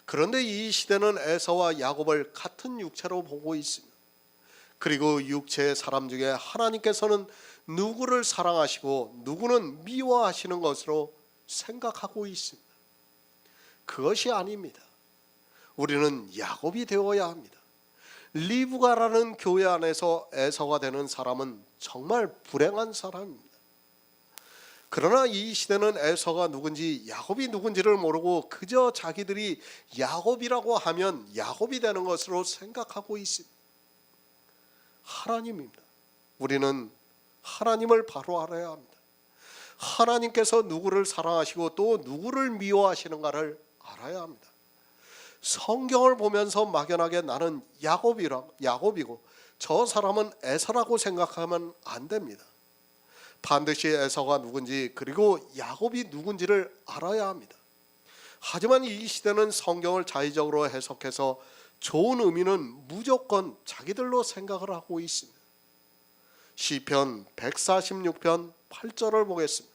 그런데 이 시대는 에서와 야곱을 같은 육체로 보고 있습니다. 그리고 육체의 사람 중에 하나님께서는 누구를 사랑하시고 누구는 미워하시는 것으로 생각하고 있습니다. 그것이 아닙니다. 우리는 야곱이 되어야 합니다. 리브가라는 교회 안에서 에서가 되는 사람은 정말 불행한 사람입니다. 그러나 이 시대는 에서가 누군지 야곱이 누군지를 모르고 그저 자기들이 야곱이라고 하면 야곱이 되는 것으로 생각하고 있습니다. 하나님입니다. 우리는 하나님을 바로 알아야 합니다. 하나님께서 누구를 사랑하시고 또 누구를 미워하시는가를 알아야 합니다. 성경을 보면서 막연하게 나는 야곱이고 저 사람은 에서라고 생각하면 안 됩니다. 반드시 에서가 누군지 그리고 야곱이 누군지를 알아야 합니다. 하지만 이 시대는 성경을 자의적으로 해석해서 좋은 의미는 무조건 자기들로 생각을 하고 있습니다. 시편 146편 8절을 보겠습니다.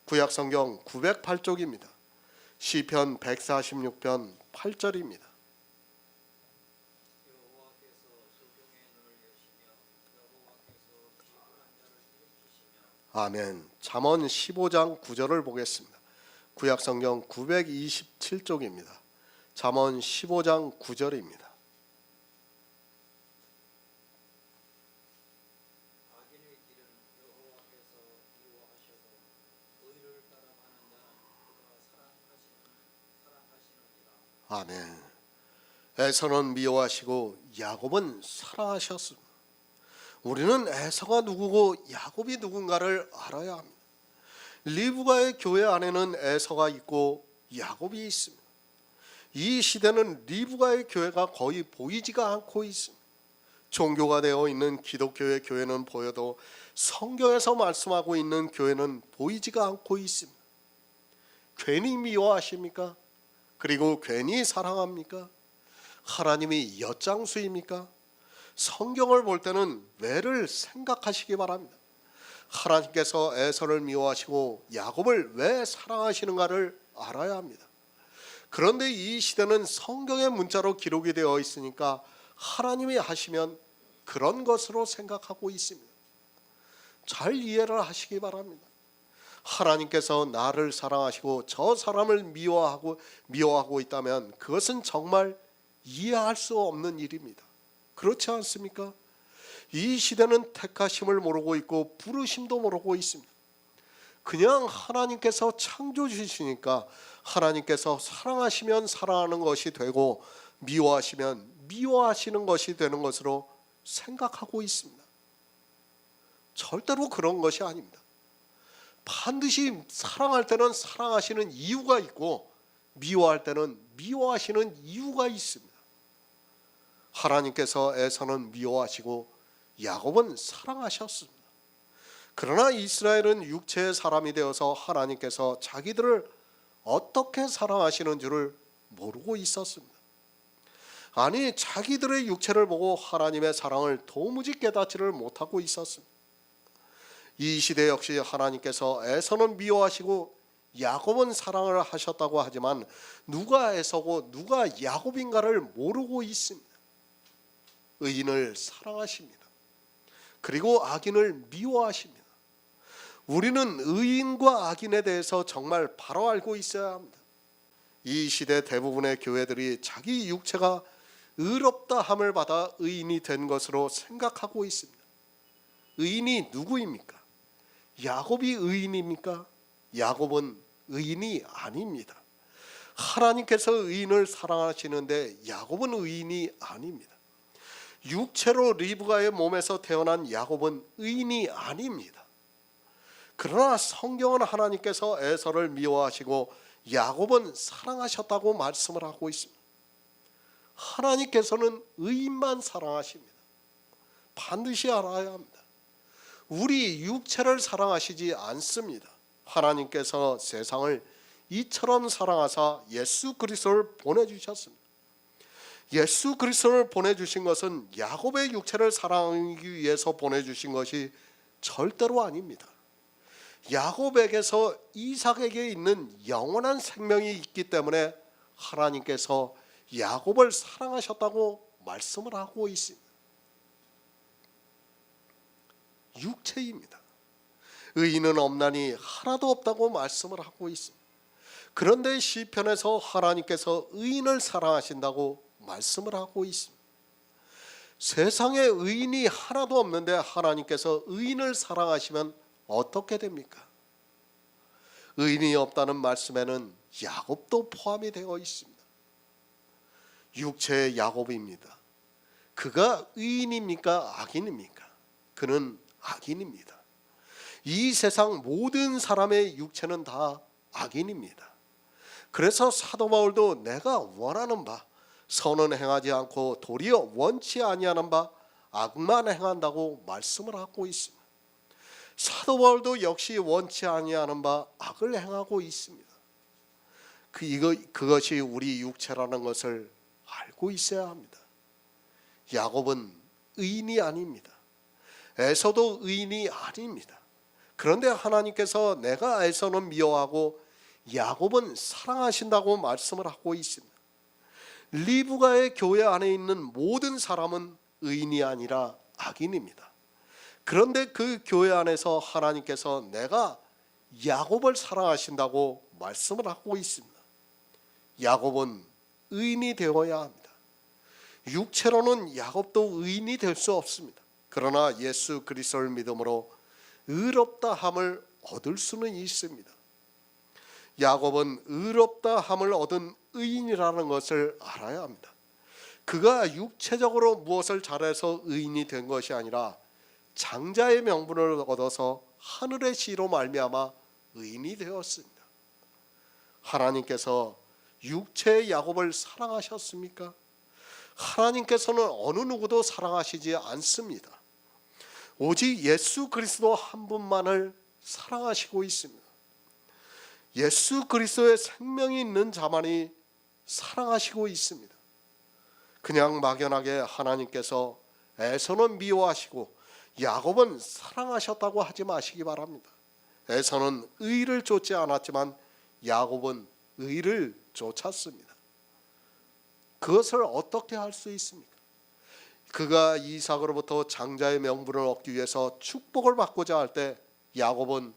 구약성경 908쪽입니다. 시편 146편 8절입니다. 여호와께서 수종의 눈을 여시며 여호와께서 피곤한 자를 일으키시며 아멘. 잠언 15장 9절을 보겠습니다. 구약성경 927쪽입니다. 잠언 15장 9절입니다. 악인의 길은 여호와께서 미워하셔도 의를 따라가는 자는 그가 사랑하시느니라. 아멘. 에서는 미워하시고 야곱은 사랑하셨습니다. 우리는 에서가 누구고 야곱이 누군가를 알아야 합니다. 리브가의 교회 안에는 에서가 있고 야곱이 있습니다. 이 시대는 리브가의 교회가 거의 보이지가 않고 있습니다. 종교가 되어 있는 기독교의 교회는 보여도 성경에서 말씀하고 있는 교회는 보이지가 않고 있습니다. 괜히 미워하십니까? 그리고 괜히 사랑합니까? 하나님이 엿장수입니까? 성경을 볼 때는 왜를 생각하시기 바랍니다. 하나님께서 에서를 미워하시고 야곱을 왜 사랑하시는가를 알아야 합니다. 그런데 이 시대는 성경의 문자로 기록이 되어 있으니까 하나님이 하시면 그런 것으로 생각하고 있습니다. 잘 이해를 하시기 바랍니다. 하나님께서 나를 사랑하시고 저 사람을 미워하고 있다면 그것은 정말 이해할 수 없는 일입니다. 그렇지 않습니까? 이 시대는 택하심을 모르고 있고 부르심도 모르고 있습니다. 그냥 하나님께서 창조주시니까 하나님께서 사랑하시면 사랑하는 것이 되고 미워하시면 미워하시는 것이 되는 것으로 생각하고 있습니다. 절대로 그런 것이 아닙니다. 반드시 사랑할 때는 사랑하시는 이유가 있고 미워할 때는 미워하시는 이유가 있습니다. 하나님께서 에서는 미워하시고 야곱은 사랑하셨습니다. 그러나 이스라엘은 육체의 사람이 되어서 하나님께서 자기들을 어떻게 사랑하시는 줄을 모르고 있었습니다. 아니, 자기들의 육체를 보고 하나님의 사랑을 도무지 깨닫지를 못하고 있었습니다. 이 시대 역시 하나님께서 에서는 미워하시고 야곱은 사랑을 하셨다고 하지만 누가 에서고 누가 야곱인가를 모르고 있습니다. 의인을 사랑하십니다. 그리고 악인을 미워하십니다. 우리는 의인과 악인에 대해서 정말 바로 알고 있어야 합니다. 이 시대 대부분의 교회들이 자기 육체가 의롭다 함을 받아 의인이 된 것으로 생각하고 있습니다. 의인이 누구입니까? 야곱이 의인입니까? 야곱은 의인이 아닙니다. 하나님께서 의인을 사랑하시는데 야곱은 의인이 아닙니다. 육체로 리브가의 몸에서 태어난 야곱은 의인이 아닙니다. 그러나 성경은 하나님께서 에서를 미워하시고 야곱은 사랑하셨다고 말씀을 하고 있습니다. 하나님께서는 의인만 사랑하십니다. 반드시 알아야 합니다. 우리 육체를 사랑하시지 않습니다. 하나님께서 세상을 이처럼 사랑하사 예수 그리스도를 보내주셨습니다. 예수 그리스도를 보내주신 것은 야곱의 육체를 사랑하기 위해서 보내주신 것이 절대로 아닙니다. 야곱에게서 이삭에게 있는 영원한 생명이 있기 때문에 하나님께서 야곱을 사랑하셨다고 말씀을 하고 있습니다. 육체입니다. 의인은 없나니 하나도 없다고 말씀을 하고 있습니다. 그런데 시편에서 하나님께서 의인을 사랑하신다고 말씀을 하고 있습니다. 세상에 의인이 하나도 없는데 하나님께서 의인을 사랑하시면 어떻게 됩니까? 의인이 없다는 말씀에는 야곱도 포함이 되어 있습니다. 육체의 야곱입니다. 그가 의인입니까? 악인입니까? 그는 악인입니다. 이 세상 모든 사람의 육체는 다 악인입니다. 그래서 사도 바울도 내가 원하는 바 선은 행하지 않고 도리어 원치 아니하는 바 악만 행한다고 말씀을 하고 있습니다. 사도 바울도 역시 원치 아니하는 바 악을 행하고 있습니다. 그것이 우리 육체라는 것을 알고 있어야 합니다. 야곱은 의인이 아닙니다. 에서도 의인이 아닙니다. 그런데 하나님께서 내가 에서는 미워하고 야곱은 사랑하신다고 말씀을 하고 있습니다. 리브가의 교회 안에 있는 모든 사람은 의인이 아니라 악인입니다. 그런데 그 교회 안에서 하나님께서 내가 야곱을 사랑하신다고 말씀을 하고 있습니다. 야곱은 의인이 되어야 합니다. 육체로는 야곱도 의인이 될 수 없습니다. 그러나 예수 그리스도를 믿음으로 의롭다함을 얻을 수는 있습니다. 야곱은 의롭다함을 얻은 의인이라는 것을 알아야 합니다. 그가 육체적으로 무엇을 잘해서 의인이 된 것이 아니라 장자의 명분을 얻어서 하늘의 씨로 말미암아 의인이 되었습니다. 하나님께서 육체의 야곱을 사랑하셨습니까? 하나님께서는 어느 누구도 사랑하시지 않습니다. 오직 예수 그리스도 한 분만을 사랑하시고 있습니다. 예수 그리스도의 생명이 있는 자만이 사랑하시고 있습니다. 그냥 막연하게 하나님께서 에서는 미워하시고 야곱은 사랑하셨다고 하지 마시기 바랍니다. 에서는 의를 쫓지 않았지만 야곱은 의를 쫓았습니다. 그것을 어떻게 할 수 있습니까? 그가 이삭으로부터 장자의 명분을 얻기 위해서 축복을 받고자 할 때 야곱은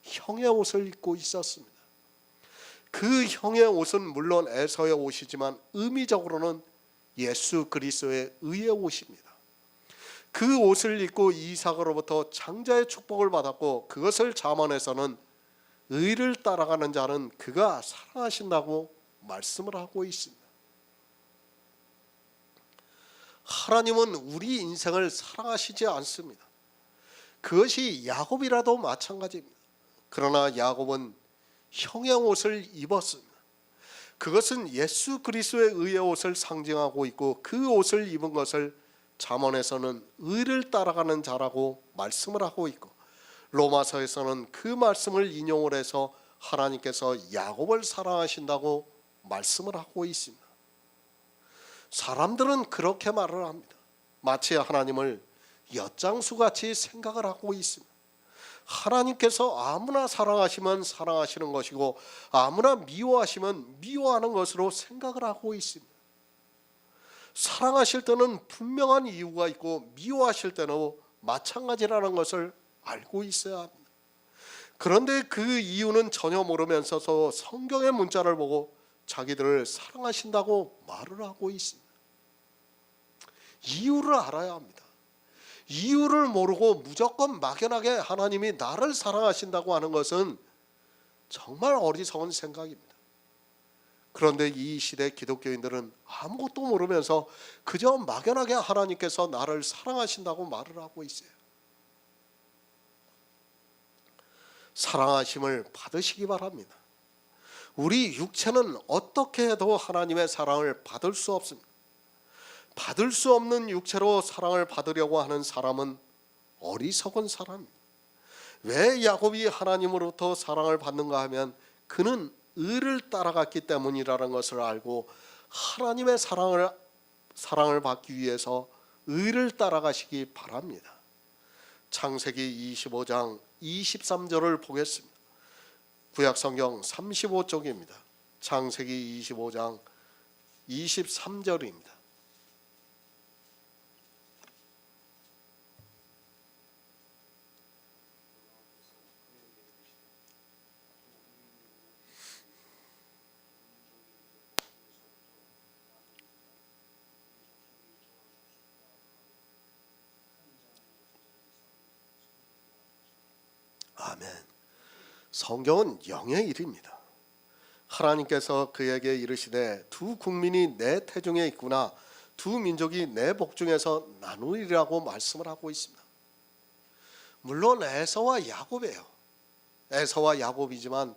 형의 옷을 입고 있었습니다. 그 형의 옷은 물론 에서의 옷이지만 의미적으로는 예수 그리스도의 의의 옷입니다. 그 옷을 입고 이삭으로부터 장자의 축복을 받았고 그것을 잠언에서는 의를 따라가는 자는 그가 사랑하신다고 말씀을 하고 있습니다. 하나님은 우리 인생을 사랑하시지 않습니다. 그것이 야곱이라도 마찬가지입니다. 그러나 야곱은 형의 옷을 입었습니다. 그것은 예수 그리스도의 의의 옷을 상징하고 있고 그 옷을 입은 것을 잠언에서는 의를 따라가는 자라고 말씀을 하고 있고 로마서에서는 그 말씀을 인용을 해서 하나님께서 야곱을 사랑하신다고 말씀을 하고 있습니다. 사람들은 그렇게 말을 합니다. 마치 하나님을 엿장수같이 생각을 하고 있습니다. 하나님께서 아무나 사랑하시면 사랑하시는 것이고 아무나 미워하시면 미워하는 것으로 생각을 하고 있습니다. 사랑하실 때는 분명한 이유가 있고 미워하실 때는 마찬가지라는 것을 알고 있어야 합니다. 그런데 그 이유는 전혀 모르면서도 성경의 문자를 보고 자기들을 사랑하신다고 말을 하고 있습니다. 이유를 알아야 합니다. 이유를 모르고 무조건 막연하게 하나님이 나를 사랑하신다고 하는 것은 정말 어리석은 생각입니다. 그런데 이 시대 기독교인들은 아무것도 모르면서 그저 막연하게 하나님께서 나를 사랑하신다고 말을 하고 있어요. 사랑하심을 받으시기 바랍니다. 우리 육체는 어떻게 해도 하나님의 사랑을 받을 수 없습니다. 받을 수 없는 육체로 사랑을 받으려고 하는 사람은 어리석은 사람입니다. 왜 야곱이 하나님으로부터 사랑을 받는가 하면 그는 의를 따라갔기 때문이라는 것을 알고 하나님의 사랑을 받기 위해서 의를 따라가시기 바랍니다. 창세기 25장 23절을 보겠습니다. 구약성경 35쪽입니다. 창세기 25장 23절입니다. 아멘. 성경은 영의 일입니다. 하나님께서 그에게 이르시되 두 국민이 내 태중에 있구나 두 민족이 내 복중에서 나누리라고 말씀을 하고 있습니다. 물론 에서와 야곱이에요. 에서와 야곱이지만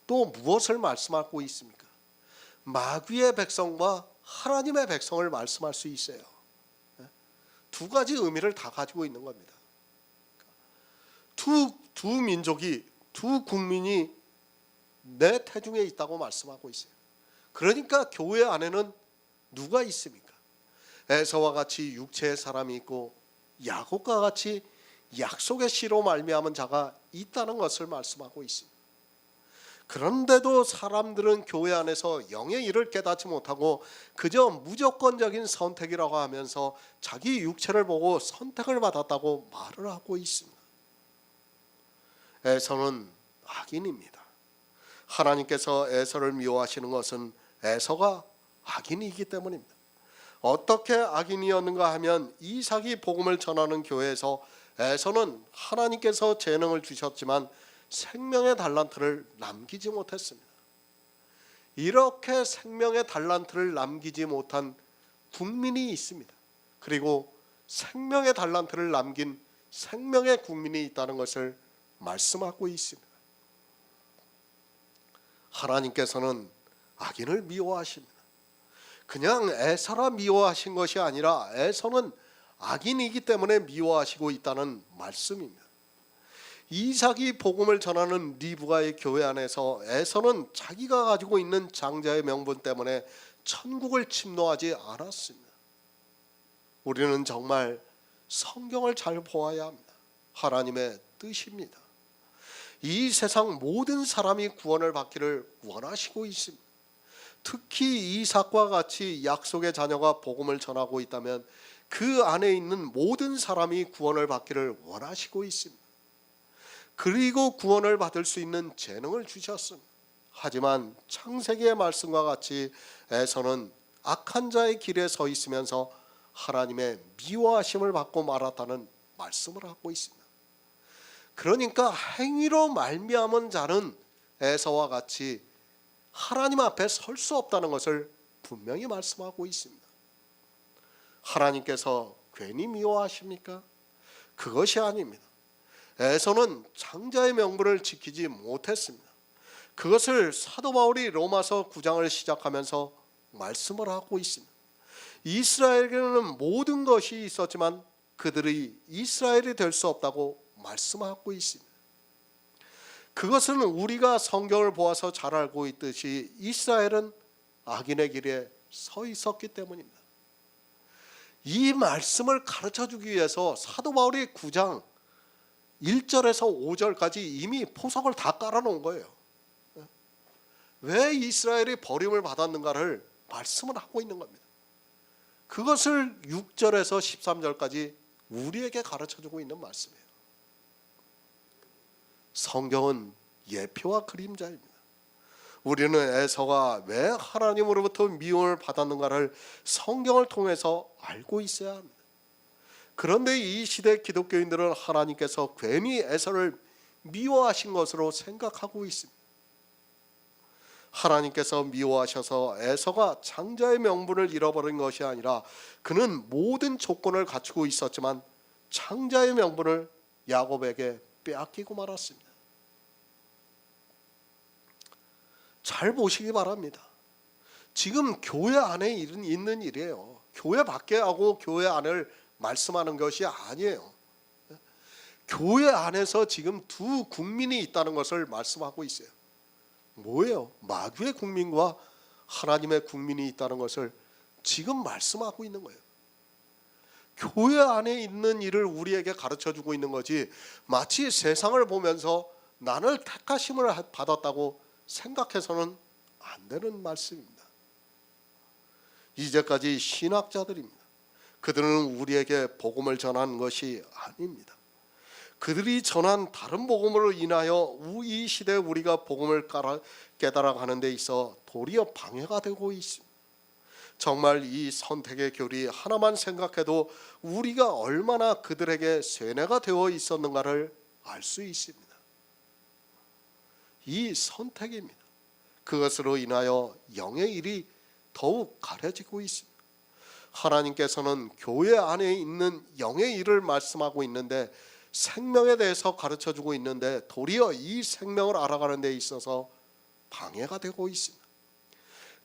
또 무엇을 말씀하고 있습니까? 마귀의 백성과 하나님의 백성을 말씀할 수 있어요. 두 가지 의미를 다 가지고 있는 겁니다. 두 민족이 두 국민이 내 태중에 있다고 말씀하고 있어요. 그러니까 교회 안에는 누가 있습니까? 에서와 같이 육체의 사람이 있고 야곱과 같이 약속의 씨로 말미암은 자가 있다는 것을 말씀하고 있습니다. 그런데도 사람들은 교회 안에서 영의 일을 깨닫지 못하고 그저 무조건적인 선택이라고 하면서 자기 육체를 보고 선택을 받았다고 말을 하고 있습니다. 에서는 악인입니다. 하나님께서 에서를 미워하시는 것은 에서가 악인이기 때문입니다. 어떻게 악인이었는가 하면 이삭이 복음을 전하는 교회에서 에서는 하나님께서 재능을 주셨지만 생명의 달란트를 남기지 못했습니다. 이렇게 생명의 달란트를 남기지 못한 국민이 있습니다. 그리고 생명의 달란트를 남긴 생명의 국민이 있다는 것을 말씀하고 있습니다. 하나님께서는 악인을 미워하십니다. 그냥 에서라 미워하신 것이 아니라 에서는 악인이기 때문에 미워하시고 있다는 말씀입니다. 이삭이 복음을 전하는 리브가의 교회 안에서 에서는 자기가 가지고 있는 장자의 명분 때문에 천국을 침노하지 않았습니다. 우리는 정말 성경을 잘 보아야 합니다. 하나님의 뜻입니다. 이 세상 모든 사람이 구원을 받기를 원하시고 있습니다. 특히 이삭과 같이 약속의 자녀가 복음을 전하고 있다면 그 안에 있는 모든 사람이 구원을 받기를 원하시고 있습니다. 그리고 구원을 받을 수 있는 재능을 주셨습니다. 하지만 창세기의 말씀과 같이 에서는 악한 자의 길에 서 있으면서 하나님의 미워하심을 받고 말았다는 말씀을 하고 있습니다. 그러니까 행위로 말미암은 자는 에서와 같이 하나님 앞에 설 수 없다는 것을 분명히 말씀하고 있습니다. 하나님께서 괜히 미워하십니까? 그것이 아닙니다. 에서는 장자의 명분을 지키지 못했습니다. 그것을 사도 바울이 로마서 9장을 시작하면서 말씀을 하고 있습니다. 이스라엘에게는 모든 것이 있었지만 그들이 이스라엘이 될 수 없다고 말씀하고 있습니다. 그것은 우리가 성경을 보아서 잘 알고 있듯이 이스라엘은 악인의 길에 서 있었기 때문입니다. 이 말씀을 가르쳐주기 위해서 사도 바울이 9장 1절에서 5절까지 이미 포석을 다 깔아놓은 거예요. 왜 이스라엘이 버림을 받았는가를 말씀을 하고 있는 겁니다. 그것을 6절에서 13절까지 우리에게 가르쳐주고 있는 말씀이에요. 성경은 예표와 그림자입니다. 우리는 에서가 왜 하나님으로부터 미움을 받았는가를 성경을 통해서 알고 있어야 합니다. 그런데 이 시대 기독교인들은 하나님께서 괜히 에서를 미워하신 것으로 생각하고 있습니다. 하나님께서 미워하셔서 에서가 장자의 명분을 잃어버린 것이 아니라 그는 모든 조건을 갖추고 있었지만 장자의 명분을 야곱에게 빼앗기고 말았습니다. 잘 보시기 바랍니다. 지금 교회 안에 있는 일이에요. 교회 밖에 하고 교회 안을 말씀하는 것이 아니에요. 교회 안에서 지금 두 국민이 있다는 것을 말씀하고 있어요. 뭐예요? 마귀의 국민과 하나님의 국민이 있다는 것을 지금 말씀하고 있는 거예요. 교회 안에 있는 일을 우리에게 가르쳐주고 있는 거지, 마치 세상을 보면서 나를 택하심을 받았다고 생각해서는 안 되는 말씀입니다. 이제까지 신학자들입니다. 그들은 우리에게 복음을 전한 것이 아닙니다. 그들이 전한 다른 복음으로 인하여 이 시대에 우리가 복음을 깨달아가는 데 있어 도리어 방해가 되고 있습니다. 정말 이 선택의 교리 하나만 생각해도 우리가 얼마나 그들에게 쇠뇌가 되어 있었는가를 알 수 있습니다. 이 선택입니다. 그것으로 인하여 영의 일이 더욱 가려지고 있습니다. 하나님께서는 교회 안에 있는 영의 일을 말씀하고 있는데, 생명에 대해서 가르쳐주고 있는데 도리어 이 생명을 알아가는 데 있어서 방해가 되고 있습니다.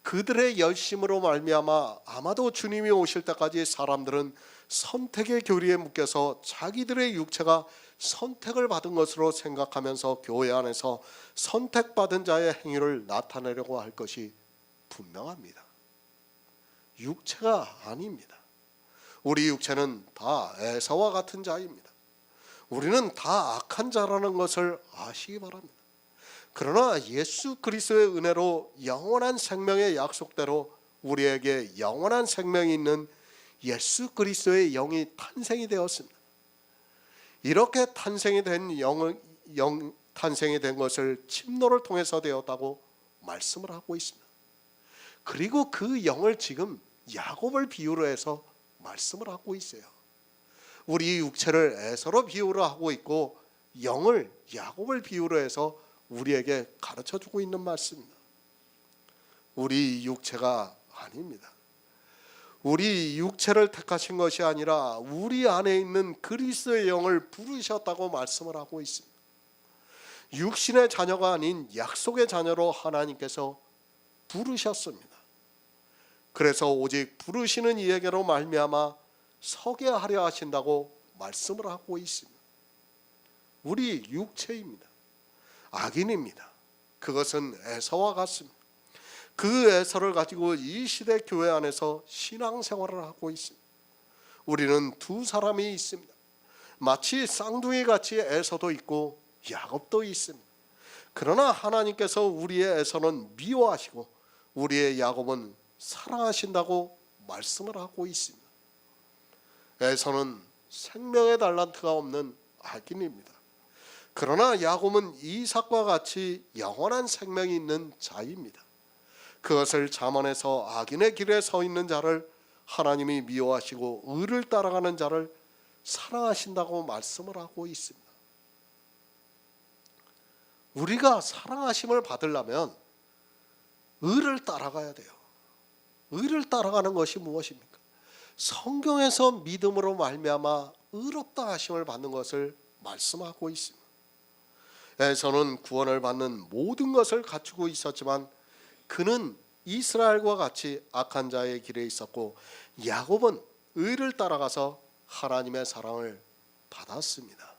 그들의 열심으로 말미암아 아마도 주님이 오실 때까지 사람들은 선택의 교리에 묶여서 자기들의 육체가 선택을 받은 것으로 생각하면서 교회 안에서 선택받은 자의 행위를 나타내려고 할 것이 분명합니다. 육체가 아닙니다. 우리 육체는 다 에사와 같은 자입니다. 우리는 다 악한 자라는 것을 아시기 바랍니다. 그러나 예수 그리스도의 은혜로 영원한 생명의 약속대로 우리에게 영원한 생명이 있는 예수 그리스도의 영이 탄생이 되었습니다. 이렇게 탄생이 된 것을 침노를 통해서 되었다고 말씀을 하고 있습니다. 그리고 그 영을 지금 야곱을 비유로 해서 말씀을 하고 있어요. 우리 육체를 에서로 비유로 하고 있고 영을 야곱을 비유로 해서 우리에게 가르쳐주고 있는 말씀입니다. 우리 육체가 아닙니다. 우리 육체를 택하신 것이 아니라 우리 안에 있는 그리스도의 영을 부르셨다고 말씀을 하고 있습니다. 육신의 자녀가 아닌 약속의 자녀로 하나님께서 부르셨습니다. 그래서 오직 부르시는 이에게로 말미암아 서게 하려 하신다고 말씀을 하고 있습니다. 우리 육체입니다. 악인입니다. 그것은 에서와 같습니다. 그 에서를 가지고 이 시대 교회 안에서 신앙생활을 하고 있습니다. 우리는 두 사람이 있습니다. 마치 쌍둥이 같이 에서도 있고 야곱도 있습니다. 그러나 하나님께서 우리의 에서는 미워하시고 우리의 야곱은 사랑하신다고 말씀을 하고 있습니다. 에서는 생명의 달란트가 없는 악인입니다. 그러나 야곱은 이삭과 같이 영원한 생명이 있는 자입니다. 그것을 잠언에서 악인의 길에 서 있는 자를 하나님이 미워하시고 의를 따라가는 자를 사랑하신다고 말씀을 하고 있습니다. 우리가 사랑하심을 받으려면 의를 따라가야 돼요. 의를 따라가는 것이 무엇입니까? 성경에서 믿음으로 말미암아 의롭다 하심을 받는 것을 말씀하고 있습니다. 에서는 구원을 받는 모든 것을 갖추고 있었지만 그는 이스라엘과 같이 악한 자의 길에 있었고 야곱은 의를 따라가서 하나님의 사랑을 받았습니다.